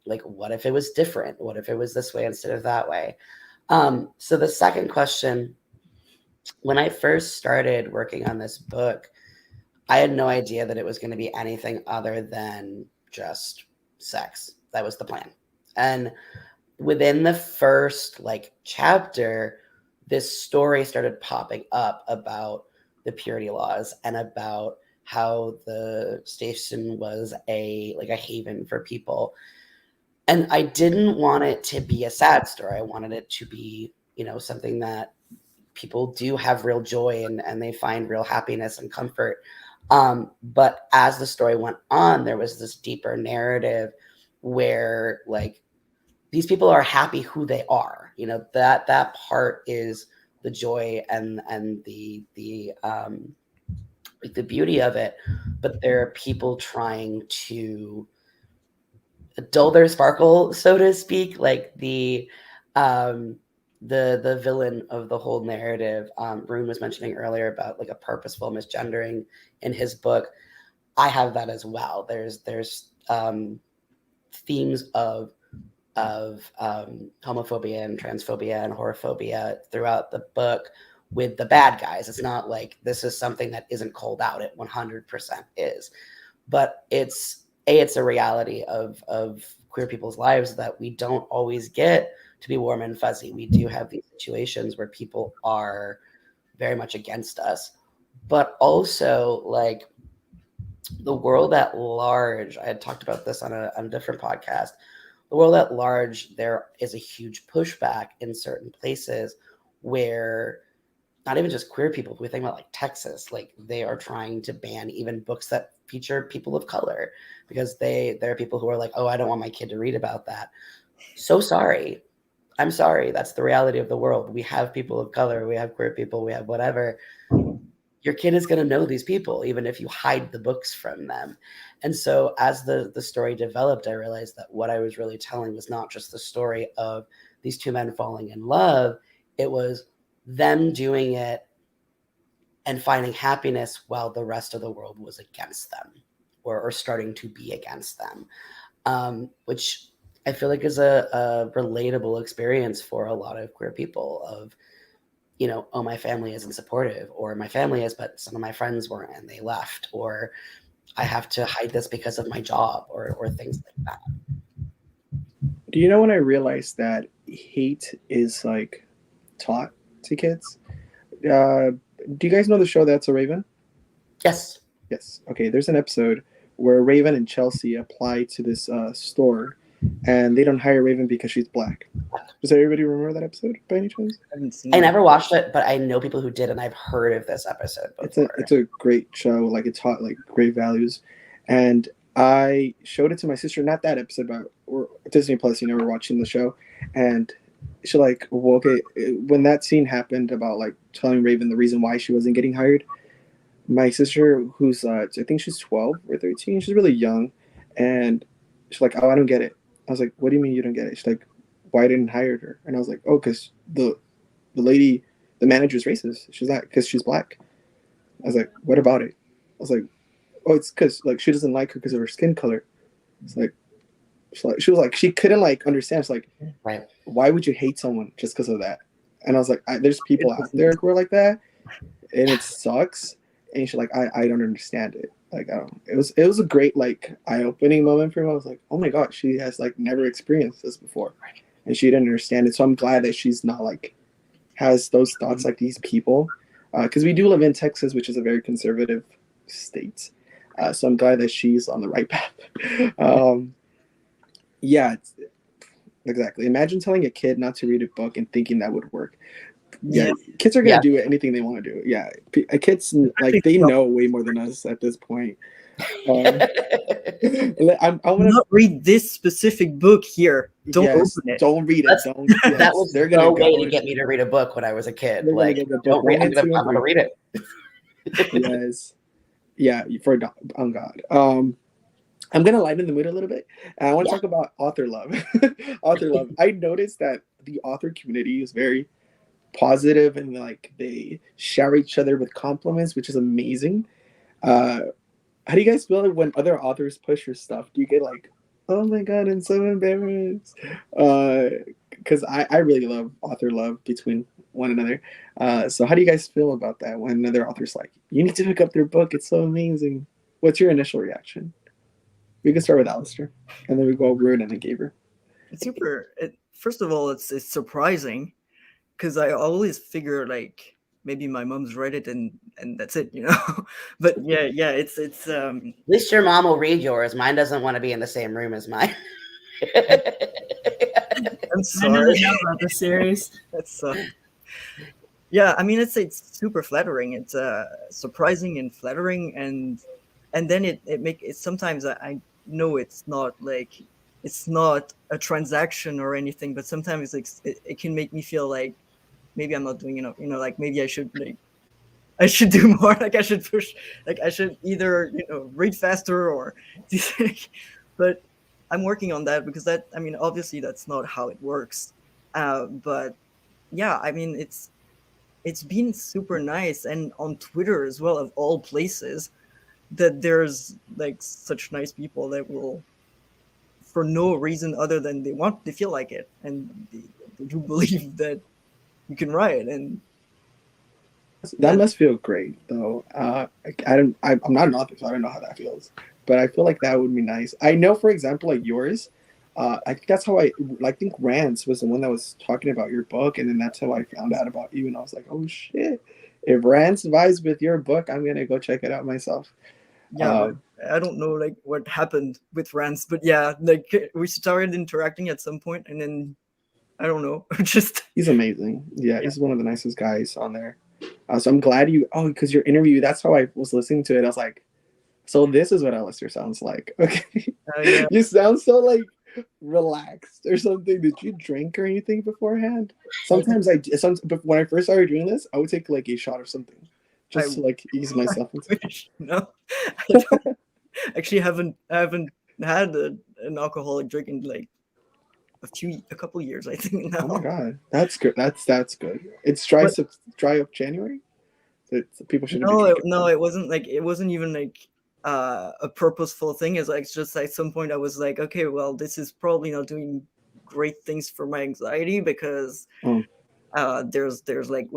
Like, what if it was different? What if it was this way instead of that way? So the second question, when I first started working on this book, I had no idea that it was going to be anything other than just sex. That was the plan. And within the first chapter, this story started popping up about the purity laws and about how the station was a haven for people. And I didn't want it to be a sad story. I wanted it to be, something that people do have real joy and they find real happiness and comfort. But as the story went on, there was this deeper narrative where these people are happy who they are. That part is the joy and the beauty of it. But there are people trying to dull their sparkle, so to speak. The villain of the whole narrative, Rune was mentioning earlier about a purposeful misgendering in his book. I have that as well. There's themes of homophobia and transphobia and horophobia throughout the book with the bad guys. It's not like this is something that isn't called out. It 100% is, but it's a reality of queer people's lives that we don't always get to be warm and fuzzy. We do have these situations where people are very much against us, but also the world at large. I had talked about this on a different podcast. The world at large, there is a huge pushback in certain places where not even just queer people, if we think about Texas, they are trying to ban even books that feature people of color because there are people who are oh, I don't want my kid to read about that. So sorry. I'm sorry. That's the reality of the world. We have people of color. We have queer people. We have whatever. Your kid is going to know these people, even if you hide the books from them. And so as the story developed, I realized that what I was really telling was not just the story of these two men falling in love. It was them doing it and finding happiness while the rest of the world was against them or starting to be against them, which I feel is a relatable experience for a lot of queer people of, oh, my family isn't supportive, or my family is, but some of my friends weren't and they left, or I have to hide this because of my job or things like that. Do you know when I realized that hate is like taught to kids? Do you guys know the show That's a Raven? Yes. Yes. Okay. There's an episode where Raven and Chelsea apply to this store, and they don't hire Raven because she's black. Does everybody remember that episode by any chance? I haven't seen I it. never watched it, but I know people who did, and I've heard of this episode before. It's a great show. Like, it taught like great values, and I showed it to my sister. Not that episode, but we're Disney Plus. You know, we're watching the show, and she like, well, okay, when that scene happened about like telling Raven the reason why she wasn't getting hired, my sister, who's I think she's 12 or 13, she's really young, and she's like, oh, I don't get it. I was like, what do you mean you don't get it? She's like, why didn't hire her? And I was like, oh, because the lady, the manager's racist. She's not, because she's black. I was like, what about it? I was like, oh, it's because like she doesn't like her because of her skin color. It's like, she was like, she couldn't like understand. It's like, Right. why would you hate someone just because of that? And I was like, there's people out there who are like that, and it sucks. And she's like, I don't understand it. Like, I don't. It was a great like eye-opening moment for me. I was like, oh my god, she has like never experienced this before, and she didn't understand it. So I'm glad that she's not like has those thoughts like these people, because we do live in Texas, which is a very conservative state. So I'm glad that she's on the right path. Yeah, exactly. Imagine telling a kid not to read a book and thinking that would work. Yeah, kids are gonna do anything they want to do. Yeah, kids like they know way more than us at this point. I want to not read this specific book here. Don't open it. Don't read it. Don't. Yes, that was they're no gonna way to get me to read a book when I was a kid. They're Like, don't read. I'm gonna read it. Yes. Yeah. For on God. I'm gonna lighten the mood a little bit. And I want to talk about author love. Author love. I noticed that the author community is very positive, and like they shower each other with compliments, which is amazing. How do you guys feel when other authors push your stuff? Do you get like, oh my god, I'm so embarrassed? Because I really love author love between one another. So how do you guys feel about that when another author's like, you need to pick up their book, it's so amazing? What's your initial reaction? We can start with Alistair, and then we go Rune and then Gabriel. First of all, it's surprising, because I always figure like maybe my mom's read it and that's it, you know. But yeah, it's At least your mom will read yours. Mine doesn't want to be in the same room as mine. I'm sorry. I know about the series. That's yeah, I mean it's super flattering. It's surprising and flattering, and then it sometimes I know it's not a transaction or anything, but sometimes it can make me feel like maybe I'm not doing enough, you know, like maybe I should do more, like I should push, like I should either, you know, read faster or but I'm working on that, because that, I mean, obviously that's not how it works. But yeah, I mean, it's been super nice, and on Twitter as well, of all places, that there's like such nice people that will, for no reason other than they feel like it, and they do believe that you can write. And that must feel great though. I'm not an author, so I don't know how that feels, but I feel like that would be nice. I know, for example, like yours, I think that's how I think Rance was the one that was talking about your book, and then that's how I found out about you, and I was like, oh shit, if Rance vibes with your book, I'm gonna go check it out myself. Yeah, I don't know like what happened with Rance, but yeah, like we started interacting at some point, and then I don't know, just he's amazing. Yeah, he's one of the nicest guys on there. So I'm glad because your interview, that's how I was listening to it. I was like, so this is what Alistair sounds like. Okay. Yeah. You sound so like relaxed or something. Did you drink or anything beforehand? Sometimes but when I first started doing this, I would take like a shot or something just to like ease myself into it. No, I actually haven't had an alcoholic drink in like a couple years, I think now. Oh my god, that's good. That's good. It's dry up January. So people shouldn't. No, it wasn't like, it wasn't even like a purposeful thing. It's like just at some point I was like, okay, well, this is probably not doing great things for my anxiety, because there's like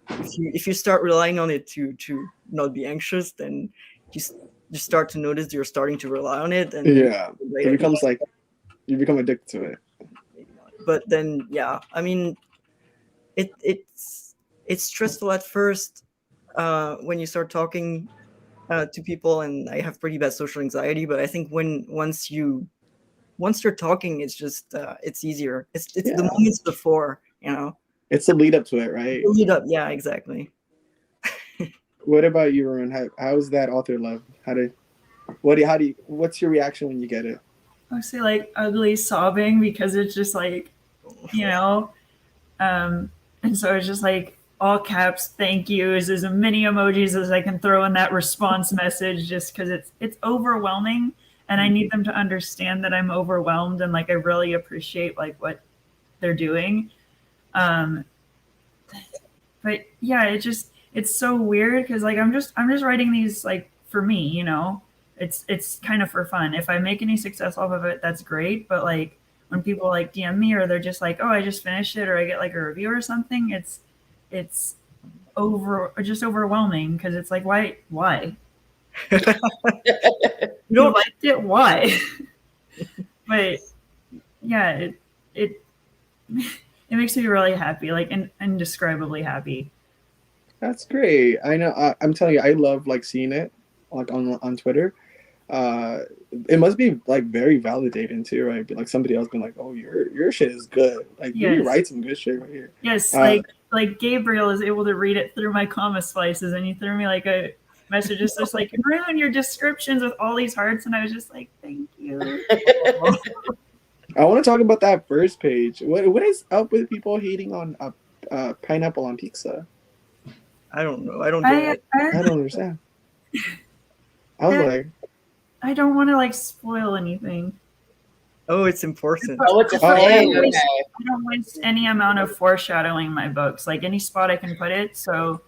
if you start relying on it to not be anxious, then you start to notice you're starting to rely on it, and it becomes like you become addicted to it. but then I mean, it's stressful at first when you start talking to people, and I have pretty bad social anxiety, but I think once you're talking, it's just it's easier. It's the Yeah. moments before, you know. It's a lead up to it, right? The lead up, yeah, exactly. What about you, Rune? How's that author love? What's your reaction when you get it? Mostly like ugly sobbing because it's just like, you know, and so it's just like all caps thank yous, as many emojis as I can throw in that response message, just because it's overwhelming, and I need them to understand that I'm overwhelmed, and like I really appreciate like what they're doing. Um, but yeah, it's so weird because like I'm just writing these like for me, you know. It's kind of for fun. If I make any success off of it, that's great. But like when people like DM me or they're just like, oh, I just finished it, or I get like a review or something, it's just overwhelming because it's like why you liked it, why? But yeah, it it makes me really happy, like indescribably happy. That's great. I know. I'm telling you, I love like seeing it like on Twitter. It must be like very validating too, right? Like somebody else been like, "Oh, your shit is good. Like you Yes. write some good shit right here." Yes, Uh, like Gabriel is able to read it through my comma splices, and he threw me like a message just like ruin your descriptions with all these hearts, and I was just like, thank you. I want to talk about that first page. What is up with people hating on pineapple on pizza? I don't know. I don't get it. I don't understand. I was like, I don't want to like spoil anything. Oh, it's important. Oh, it's a Oh, thing. okay. Okay. I don't waste any amount of foreshadowing in my books. Like any spot I can put it. So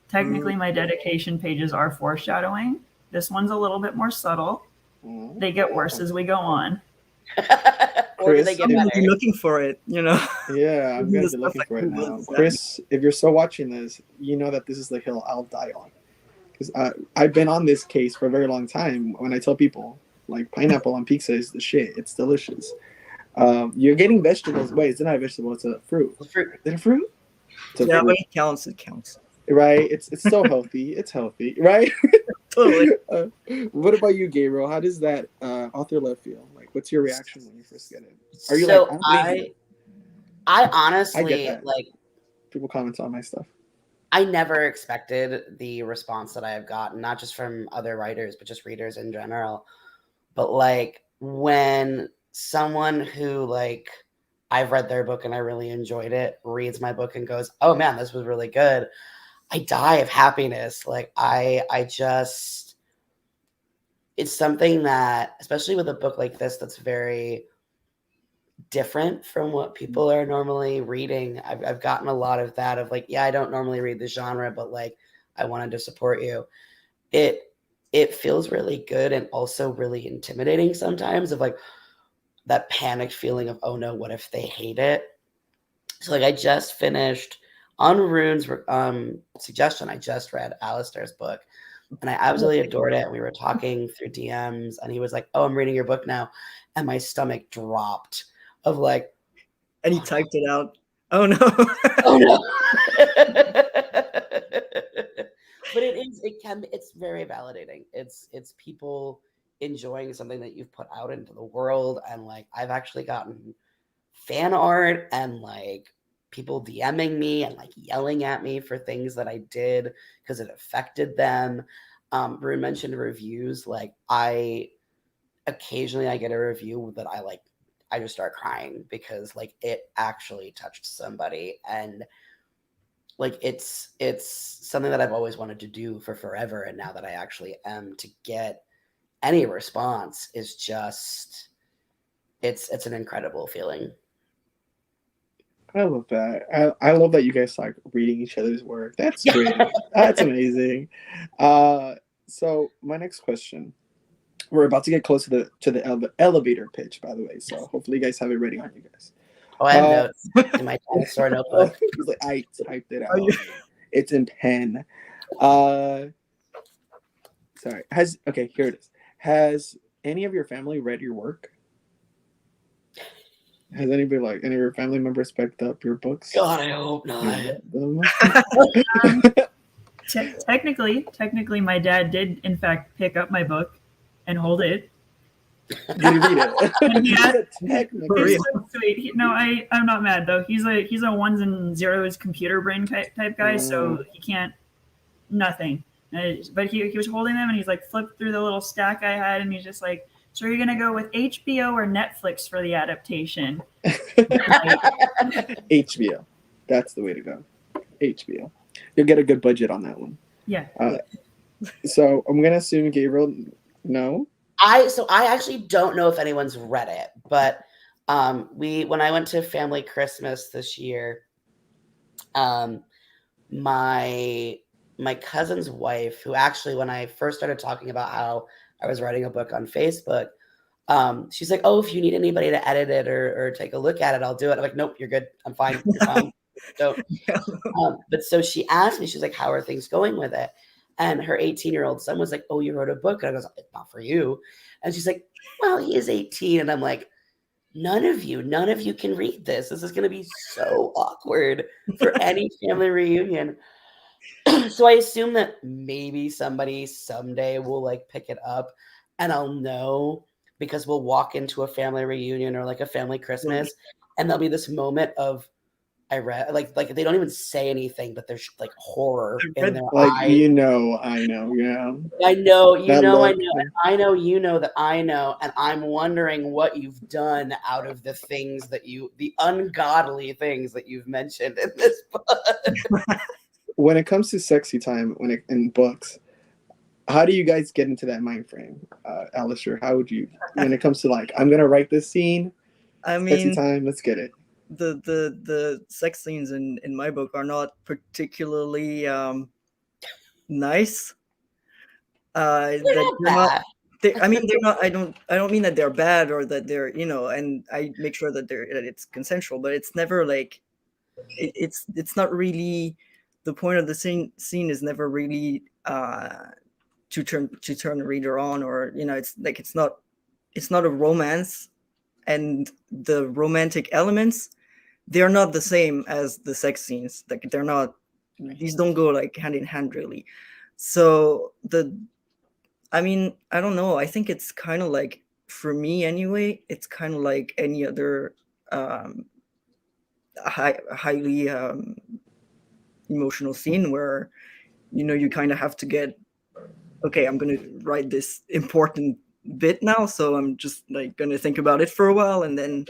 technically my dedication pages are foreshadowing. This one's a little bit more subtle. They get worse as we go on. Or do they Chris, get I'm gonna better? be looking for it, you know. yeah, I'm This gonna is be the looking stuff for I it Google now. exactly. Chris, if you're still watching this, you know that this is the hill I'll die on. Because I've been on this case for a very long time. When I tell people like pineapple on pizza is the shit, it's delicious. You're getting vegetables. Wait, it's not a vegetable. It's a fruit. The fruit. Is it a fruit? It's a Yeah, fruit, when it counts, it counts. right? It's so healthy. It's healthy, right? Totally. What about you, Gabriel? How does that author love feel? Like, what's your reaction when you first get it? Are you So like, I don't believe you? I I honestly get that. like People comment on my stuff. I never expected the response that I have gotten, not just from other writers, but just readers in general. But like when someone who like I've read their book and I really enjoyed it reads my book and goes, "Oh man, this was really good." I die of happiness. Like I just it's something that, especially with a book like this that's very different from what people are normally reading. I've gotten a lot of that of like, yeah, I don't normally read the genre, but like I wanted to support you. It feels really good and also really intimidating sometimes of like that panicked feeling of, oh no, what if they hate it? So like I just finished on Rune's suggestion, I just read Alistair's book and I absolutely adored it. And we were talking through DMs and he was like, oh, I'm reading your book now. And my stomach dropped of like, And he typed it out. Oh no. oh no. But it's very validating. It's people enjoying something that you've put out into the world. And like I've actually gotten fan art and like people DMing me and like yelling at me for things that I did because it affected them. Rune mentioned reviews. Like occasionally I get a review that I just start crying because like it actually touched somebody, and like it's something that I've always wanted to do for forever, and now that I actually am, to get any response is just it's an incredible feeling. I love that. I love that you guys like reading each other's work. That's great. That's amazing. So my next question. We're about to get close to the elevator pitch, by the way. So hopefully you guys have it ready on you guys. Oh, I have notes in my dinosaur notebook. He's like, I typed it out. It's in pen. Sorry. Here it is. Has any of your family read your work? Has anybody, like, any of your family members picked up your books? God, I hope not. And Um, technically, my dad did in fact pick up my book and hold it. Did he read it? And he He had- said For technically. real. He's so sweet. I'm not mad though. He's a ones and zeros computer brain type guy, so he can't nothing. But he was holding them and he's like flipped through the little stack I had and he's just like, so you're gonna go with HBO or Netflix for the adaptation? HBO. That's the way to go. HBO. You'll get a good budget on that one. Yeah. So I'm gonna assume Gabriel, no. I actually don't know if anyone's read it, but when I went to family Christmas this year, my cousin's wife, who actually, when I first started talking about how I was writing a book on Facebook, she's like, "Oh, if you need anybody to edit it or take a look at it, I'll do it." I'm like, "Nope, you're good. I'm fine. You're fine." Don't. But so she asked me, she's like, "How are things going with it?" And her 18-year-old son was like, "Oh, you wrote a book?" And I was like, "It's not for you." And she's like, "Well, he is 18." And I'm like, none of you can read this. This is going to be so awkward for any family reunion. So I assume that maybe somebody someday will like pick it up and I'll know, because we'll walk into a family reunion or like a family Christmas and there'll be this moment of, I read, like they don't even say anything, but there's like horror in their Like, eyes. I know, yeah. I know, That look. I know, you know that I know, and I'm wondering what you've done out of the things that the ungodly things that you've mentioned in this book. When it comes to sexy time, in books, how do you guys get into that mind frame, Alistair? How would you, when it comes to like, I'm gonna write this scene, I sexy mean, time, let's get it. the sex scenes in my book are not particularly nice. They're not They're not. bad. I mean, they're not. I don't mean that they're bad or that they're, and I make sure that it's consensual, but it's never like it's not really the point of the scene is never really to turn the reader on, or it's like it's not a romance, and the romantic elements, they're not the same as the sex scenes. Like they're not, these don't go like hand in hand really. So I mean, I don't know. I think it's kind of like, for me anyway, it's kind of like any other highly emotional scene where, you kind of have to get, okay, I'm going to write this important bit now. So I'm just like going to think about it for a while. And then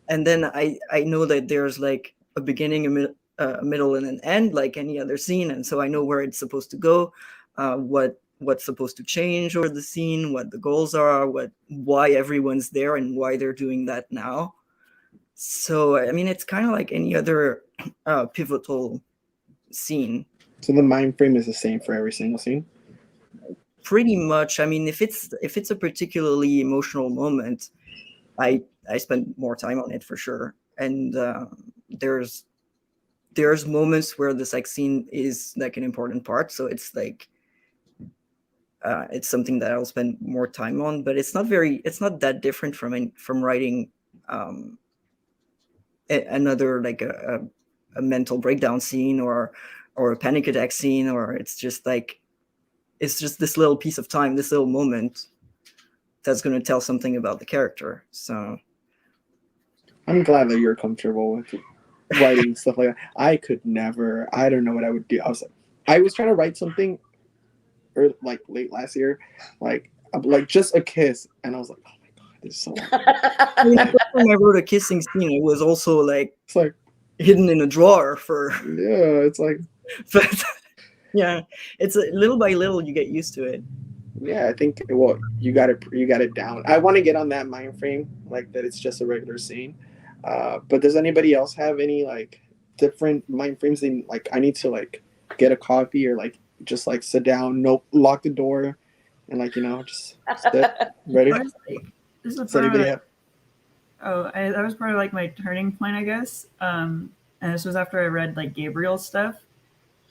I know that there's like a beginning, a middle, and an end, like any other scene. And so I know where it's supposed to go, what's supposed to change over the scene, what the goals are, why everyone's there and why they're doing that now. So, I mean, it's kind of like any other pivotal scene. So the mind frame is the same for every single scene? Pretty much. I mean, if it's a particularly emotional moment, I spend more time on it for sure. And there's moments where the sex scene is like an important part, so it's like it's something that I'll spend more time on. But it's not that different from writing another like a mental breakdown scene or a panic attack scene, or it's just this little piece of time, this little moment that's going to tell something about the character. So I'm glad that you're comfortable with writing stuff like that. I could never. I don't know what I would do. I was trying to write something, or like late last year, like just a kiss, and I was like, oh my god, this is so. I mean, the first time I wrote a kissing scene, it was also like It's like hidden in a drawer for. Yeah, it's like. But yeah, it's little by little you get used to it. Yeah, I think you got it down. I want to get on that mind frame, like that it's just a regular scene. But does anybody else have any like different mind frames? Like I need to like get a coffee or like just like sit down, lock the door, and like just sit ready. This is a Does anybody have? that was part of like my turning point, I guess. And this was after I read like Gabriel's stuff,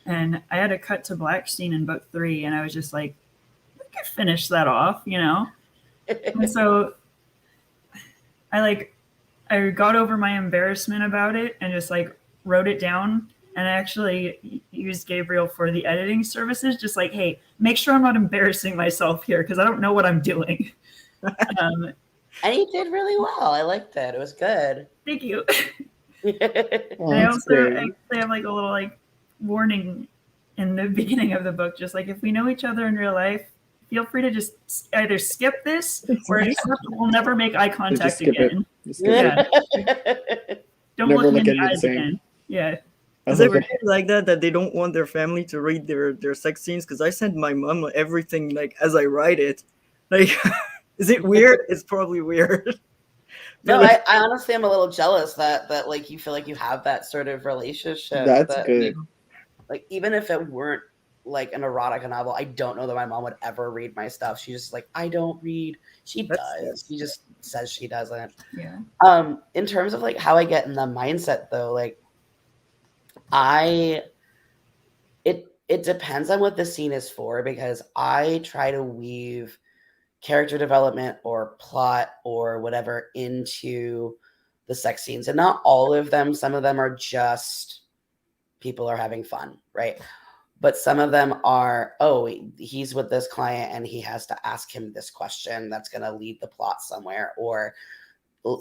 and I had a cut to black scene in book 3, and I was just like, I could finish that off, And so I got over my embarrassment about it and just like wrote it down. And I actually used Gabriel for the editing services, just like, hey, make sure I'm not embarrassing myself here because I don't know what I'm doing. And you did really well. I liked it. It was good. Thank you. Oh, And I that's also great. actually have like a little like warning in the beginning of the book, just like if we know each other in real life, feel free to just either skip this or accept we'll never make eye contact skip it. again. Just skip it. Yeah. Don't Never look look me in at the me the eyes same. again. Yeah. Is Okay. it like that they don't want their family to read their sex scenes? Because I send my mom everything like as I write it. Like, is it weird? It's probably weird. No, But, I honestly am a little jealous that like you feel like you have that sort of relationship. That's that good. Like even if it weren't like an erotica novel, I don't know that my mom would ever read my stuff. She's just like, I don't read. She That's- does. She just says she doesn't. Yeah. In terms of like how I get in the mindset though, like it depends on what the scene is for, because I try to weave character development or plot or whatever into the sex scenes, and not all of them. Some of them are just people are having fun, right? But some of them are, oh, he's with this client and he has to ask him this question that's going to lead the plot somewhere, or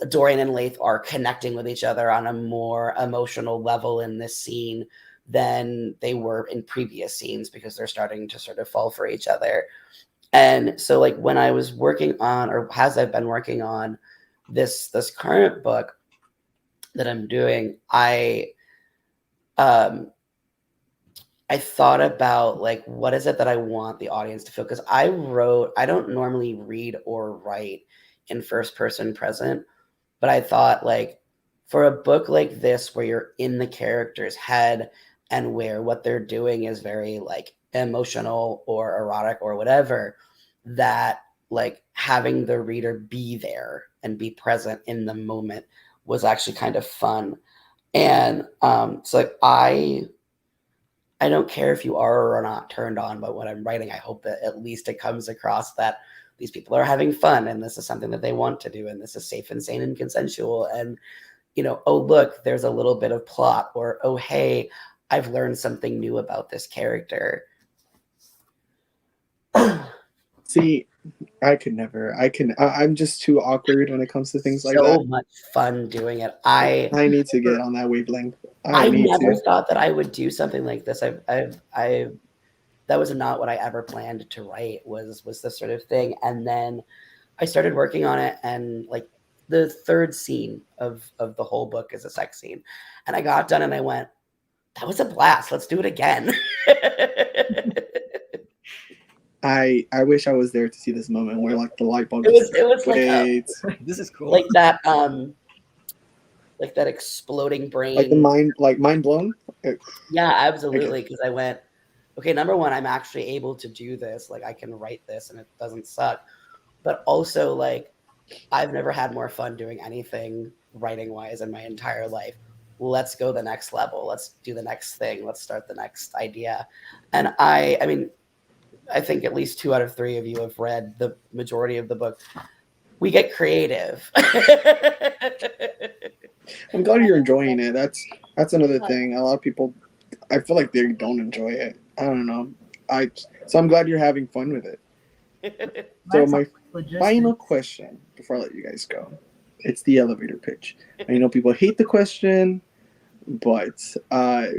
Dorian and Laith are connecting with each other on a more emotional level in this scene than they were in previous scenes because they're starting to sort of fall for each other. And so like when I was working on, or as I've been working on this current book that I'm doing, I thought about like, what is it that I want the audience to feel? Because I don't normally read or write in first person present, but I thought like for a book like this where you're in the character's head and where what they're doing is very like emotional or erotic or whatever, that like having the reader be there and be present in the moment was actually kind of fun. And so like I don't care if you are or are not turned on by what I'm writing. I hope that at least it comes across that these people are having fun and this is something that they want to do and this is safe and sane and consensual. And, you know, oh, look, there's a little bit of plot, or, oh, hey, I've learned something new about this character. See, I could never. I'm just too awkward when it comes to things like So that. much fun doing it. I need to get on that wavelength. I need never to. thought that I would do something like this. That was not what I ever planned to write, was this sort of thing. And then I started working on it, and like the third scene of the whole book is a sex scene. And I got done and I went, that was a blast. Let's do it again. I wish I was there to see this moment where like the light bulb. It was like this is cool. like that exploding brain. Like the mind blown. Yeah, absolutely. Because I went, okay, number one, I'm actually able to do this. Like I can write this and it doesn't suck. But also like I've never had more fun doing anything writing wise in my entire life. Let's go the next level. Let's do the next thing. Let's start the next idea. And I mean, I think at least 2 out of 3 of you have read the majority of the book. We get creative. I'm glad you're enjoying it. That's another thing. A lot of people, I feel like they don't enjoy it. I don't know. So I'm glad you're having fun with it. So my final question before I let you guys go, it's the elevator pitch. I know people hate the question, but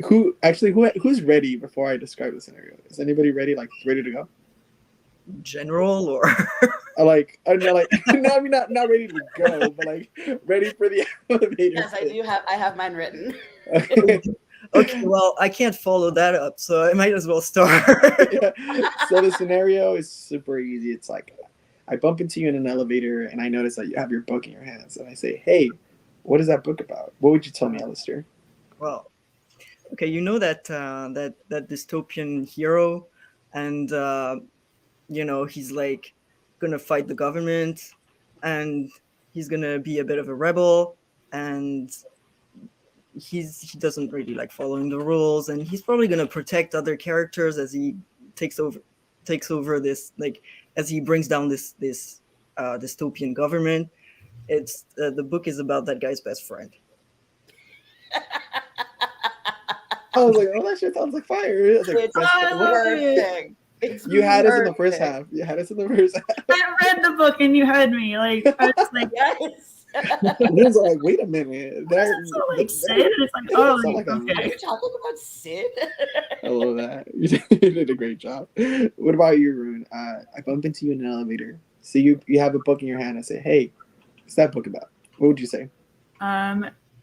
who's ready before I describe the scenario? Is anybody ready? Like ready to go? General or I'm not ready to go, but like ready for the elevator. Yes, pitch. I have mine written. okay, well, I can't follow that up, so I might as well start. Yeah. So the scenario is super easy. It's like I bump into you in an elevator and I notice that you have your book in your hands, and I say, "Hey, what is that book about?" What would you tell me, Alistair? Well, okay, you know that that dystopian hero, and he's like gonna fight the government, and he's gonna be a bit of a rebel, and he doesn't really like following the rules, and he's probably gonna protect other characters as he takes over this, like as he brings down this dystopian government. It's the book is about that guy's best friend. I was like, oh, that shit sounds like fire. I was like, It's what? perfect. It's You had us in the first perfect. half. You had us in the first half. I read the book and you had me. Like I was like, Yes. And he was like, wait a minute. does it sound like Sid? And it's like, oh, sound like a- Are okay. you talking about Sid? I love that. You did a great job. What about you, Rune? I bump into you in an elevator. So you have a book in your hand. I say, hey, what's that book about? What would you say?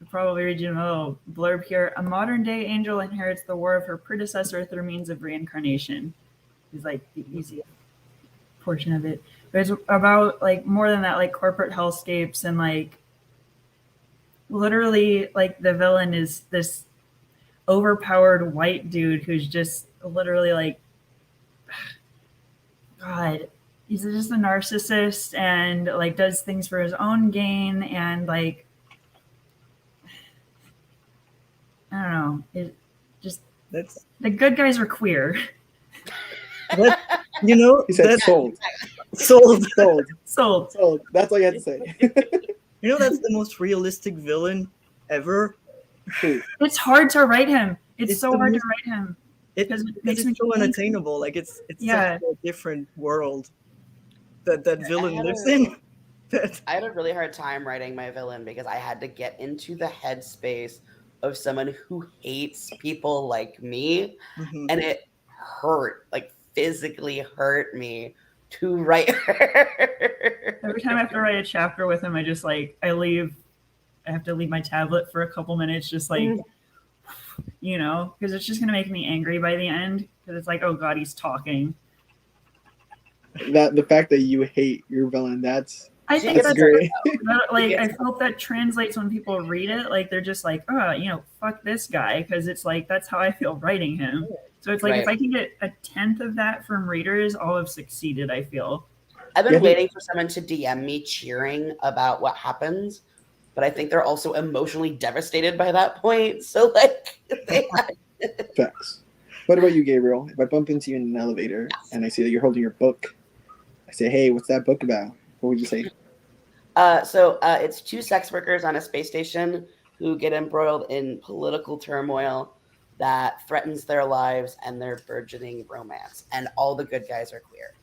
Probably read you a little blurb here. A modern day angel inherits the war of her predecessor through means of reincarnation. Is like the easy portion of it. But it's about like more than that, like corporate hellscapes and like literally like the villain is this overpowered white dude who's just literally like God, he's just a narcissist and like does things for his own gain and like I don't know. It just That's the good guys are queer. that, you know, He said that's sold. sold. Sold. Sold. Sold. That's all you had to say. You know, that's the most realistic villain ever. Cool. It's hard to write him. It's It's so the hard to most- write him. Because makes me it's so think- unattainable. Like it's Yeah. such a different world that villain had lives a- in. That I had a really hard time writing my villain because I had to get into the headspace of someone who hates people like me, Mhm. and it hurt, like physically hurt me to write her. Every time I have to write a chapter with him, I just like I have to leave my tablet for a couple minutes, just like you know, because it's just gonna make me angry by the end. Because it's like, oh god, he's talking. That the fact that you hate your villain, that's I think That's that's great. like I Yes. hope that translates when people read it. Like they're just like, oh, you know, fuck this guy, because it's like that's how I feel writing him. So it's like if Right. I can get a tenth of that from readers, I'll have succeeded. I feel. I've been Yeah. waiting for someone to DM me cheering about what happens, but I think they're also emotionally devastated by that point. So like they facts. What about you, Gabriel? If I bump into you in an elevator and I see that you're holding your book, I say, hey, what's that book about? What would you say? It's two sex workers on a space station who get embroiled in political turmoil that threatens their lives and their burgeoning romance. And all the good guys are queer.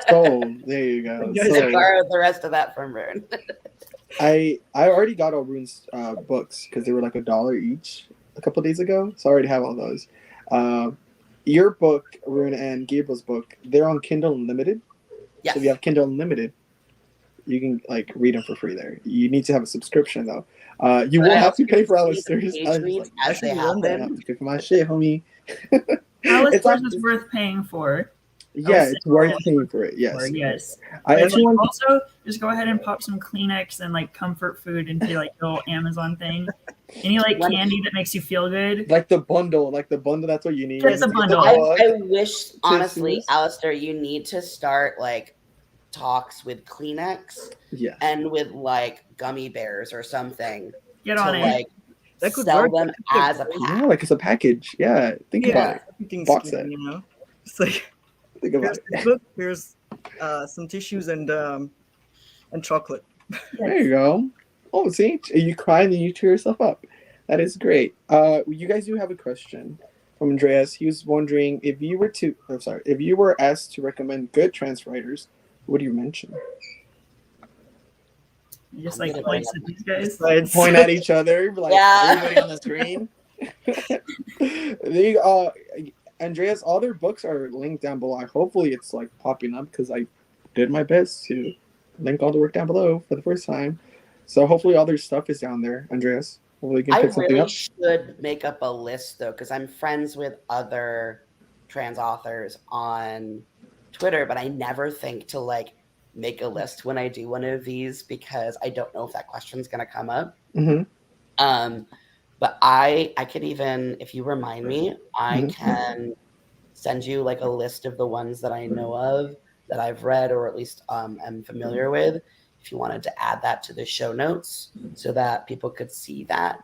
Sold. There you go. You guys I Sold. borrowed the rest of that from Rune. I already got all Rune's books because they were like $1 each a couple days ago, so I already have all those. Your book, Rune, and Gabriel's book, they're on Kindle Unlimited. Yes. So if you have Kindle Unlimited, you can like read them for free there. You need to have a subscription though. You will have to pay for Alistair's. Page I was reads like, as they I have happen. to pay for my shit, homie. Alistair's not- is worth paying for. Yeah, it's worth Alistair- paying for it. Yes. Or, yes. I But, actually like, want. also just go ahead and pop some Kleenex and like comfort food into like the little Amazon thing. Any like One- candy that makes you feel good. Like the bundle. That's what you need. Get the bundle. book. I wish, honestly, Tissues. Alistair, you need to start like talks with Kleenex Yeah. and with like gummy bears or something Get to on it. like That could sell work. them That could as a work. pack. Yeah, like it's a package. Yeah, think about it. Everything's Box skinny, set. you know. It's like Think about here's it. the book, here's some tissues and chocolate. There you go. Oh, see, you cry and then you cheer yourself up. That is great. You guys do have a question from Andreas. He was wondering if you were asked to recommend good trans writers, what do you mention? You just I'm like gonna points bring at these guys. Besides, Point at each other, like Yeah. everybody on the screen. They, Andreas, all their books are linked down below. Hopefully, it's like popping up because I did my best to link all the work down below for the first time. So hopefully, all their stuff is down there, Andreas. Hopefully, you can I pick something really up. should make up a list though, because I'm friends with other trans authors on Twitter, but I never think to like make a list when I do one of these because I don't know if that question's gonna come up. Mm-hmm. But I could even, if you remind me, I Mhm. can send you like a list of the ones that I know of that I've read or at least am familiar with. If you wanted to add that to the show notes so that people could see that,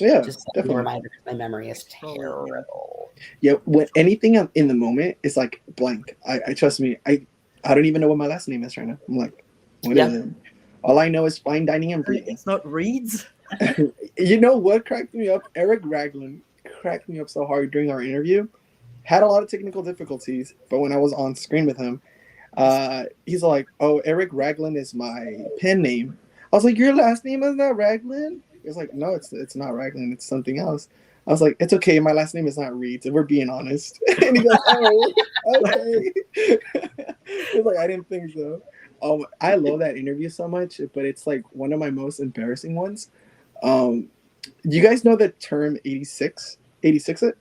Yeah, just a definitely. reminder. My memory is terrible. Yeah, when anything in the moment is like blank. I trust me. I don't even know what my last name is right now. I'm like, what is Yeah. it? All I know is fine dining and breathing. It's not reads. You know what cracked me up? Eric Raglan cracked me up so hard during our interview. Had a lot of technical difficulties, but when I was on screen with him, he's like, "Oh, Eric Raglan is my pen name." I was like, "Your last name is not Raglan?" He was like, "No, it's not Raglan. It's something else." I was like, "It's okay. My last name is not Reeds, and we're being honest." And he goes, "Oh, okay." He's like, "I didn't think so." I love that interview so much, but it's like one of my most embarrassing ones. Do you guys know the term 86? 86 it?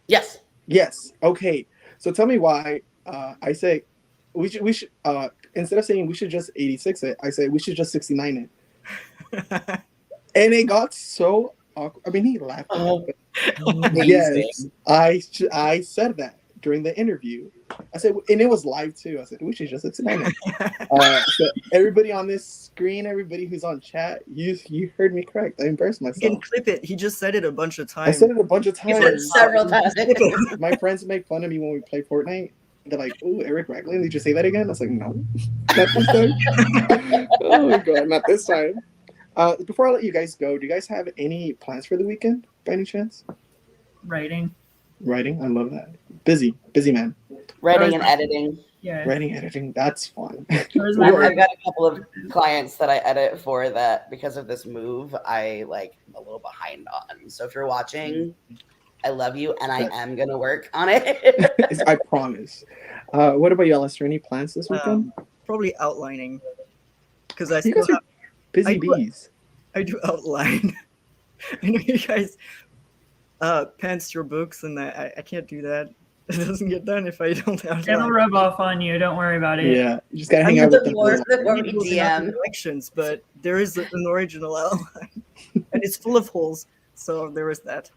Yes. Yes. Okay. So tell me why I say we should instead of saying we should just 86 it, I say we should just 69 it. And it got so awkward. I mean, he laughed at it. Yes, I said that during the interview. I said, and it was live too. I said we should just 69 it. So everybody on this screen, everybody who's on chat, you heard me correct. I embarrassed myself. You can clip it. He just said it a bunch of times. I said it a bunch of times. You said it several times. My friends make fun of me when we play Fortnite. They're like, "Oh, Eric Raglan, did you say that again?" I was like, "No, not this time." Oh my god, not this time. Before I let you guys go, do you guys have any plans for the weekend by any chance? Writing. Writing, I love that. Busy man. Writing and editing. Yeah. Writing, editing, that's fun. I've got a couple of clients that I edit for that because of this move, I like a little behind on. So if you're watching, I love you and I am gonna work on it. I promise. What about you, Alistair? Any plans this weekend? Probably outlining. Because I You still guys are have, busy bees. I do outline. I know you guys pants your books, and I can't do that. It doesn't get done if I don't outline. It'll rub off on you. Don't worry about it. Yeah, you just gotta hang out with them. Directions, but there is an original outline, and it's full of holes. So there is that.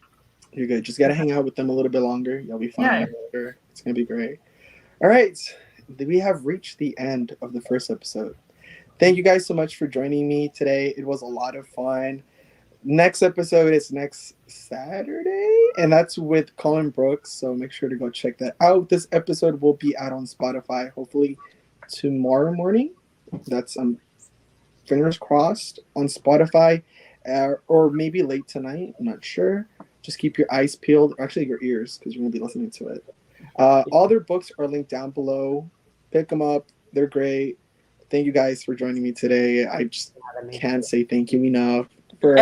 You're good. Just gotta hang out with them a little bit longer. You'll be fine. Yeah. Sure. It's gonna be great. All right, we have reached the end of the first episode. Thank you guys so much for joining me today. It was a lot of fun. Next episode is next Saturday, and that's with Colin Brooks. So make sure to go check that out. This episode will be out on Spotify hopefully tomorrow morning. That's fingers crossed on Spotify, or maybe late tonight. I'm not sure. Just keep your eyes peeled, or actually your ears, because you're gonna be listening to it. All their books are linked down below. Pick them up. They're great. Thank you guys for joining me today. I just can't say thank you enough for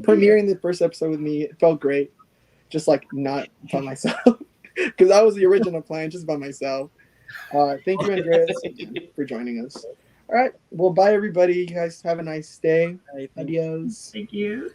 premiering the first episode with me. It felt great. Just like not by myself, because that was the original plan, just by myself. Thank you, Andreas, for joining us. All right. Well, bye, everybody. You guys have a nice day. Adios. Thank you.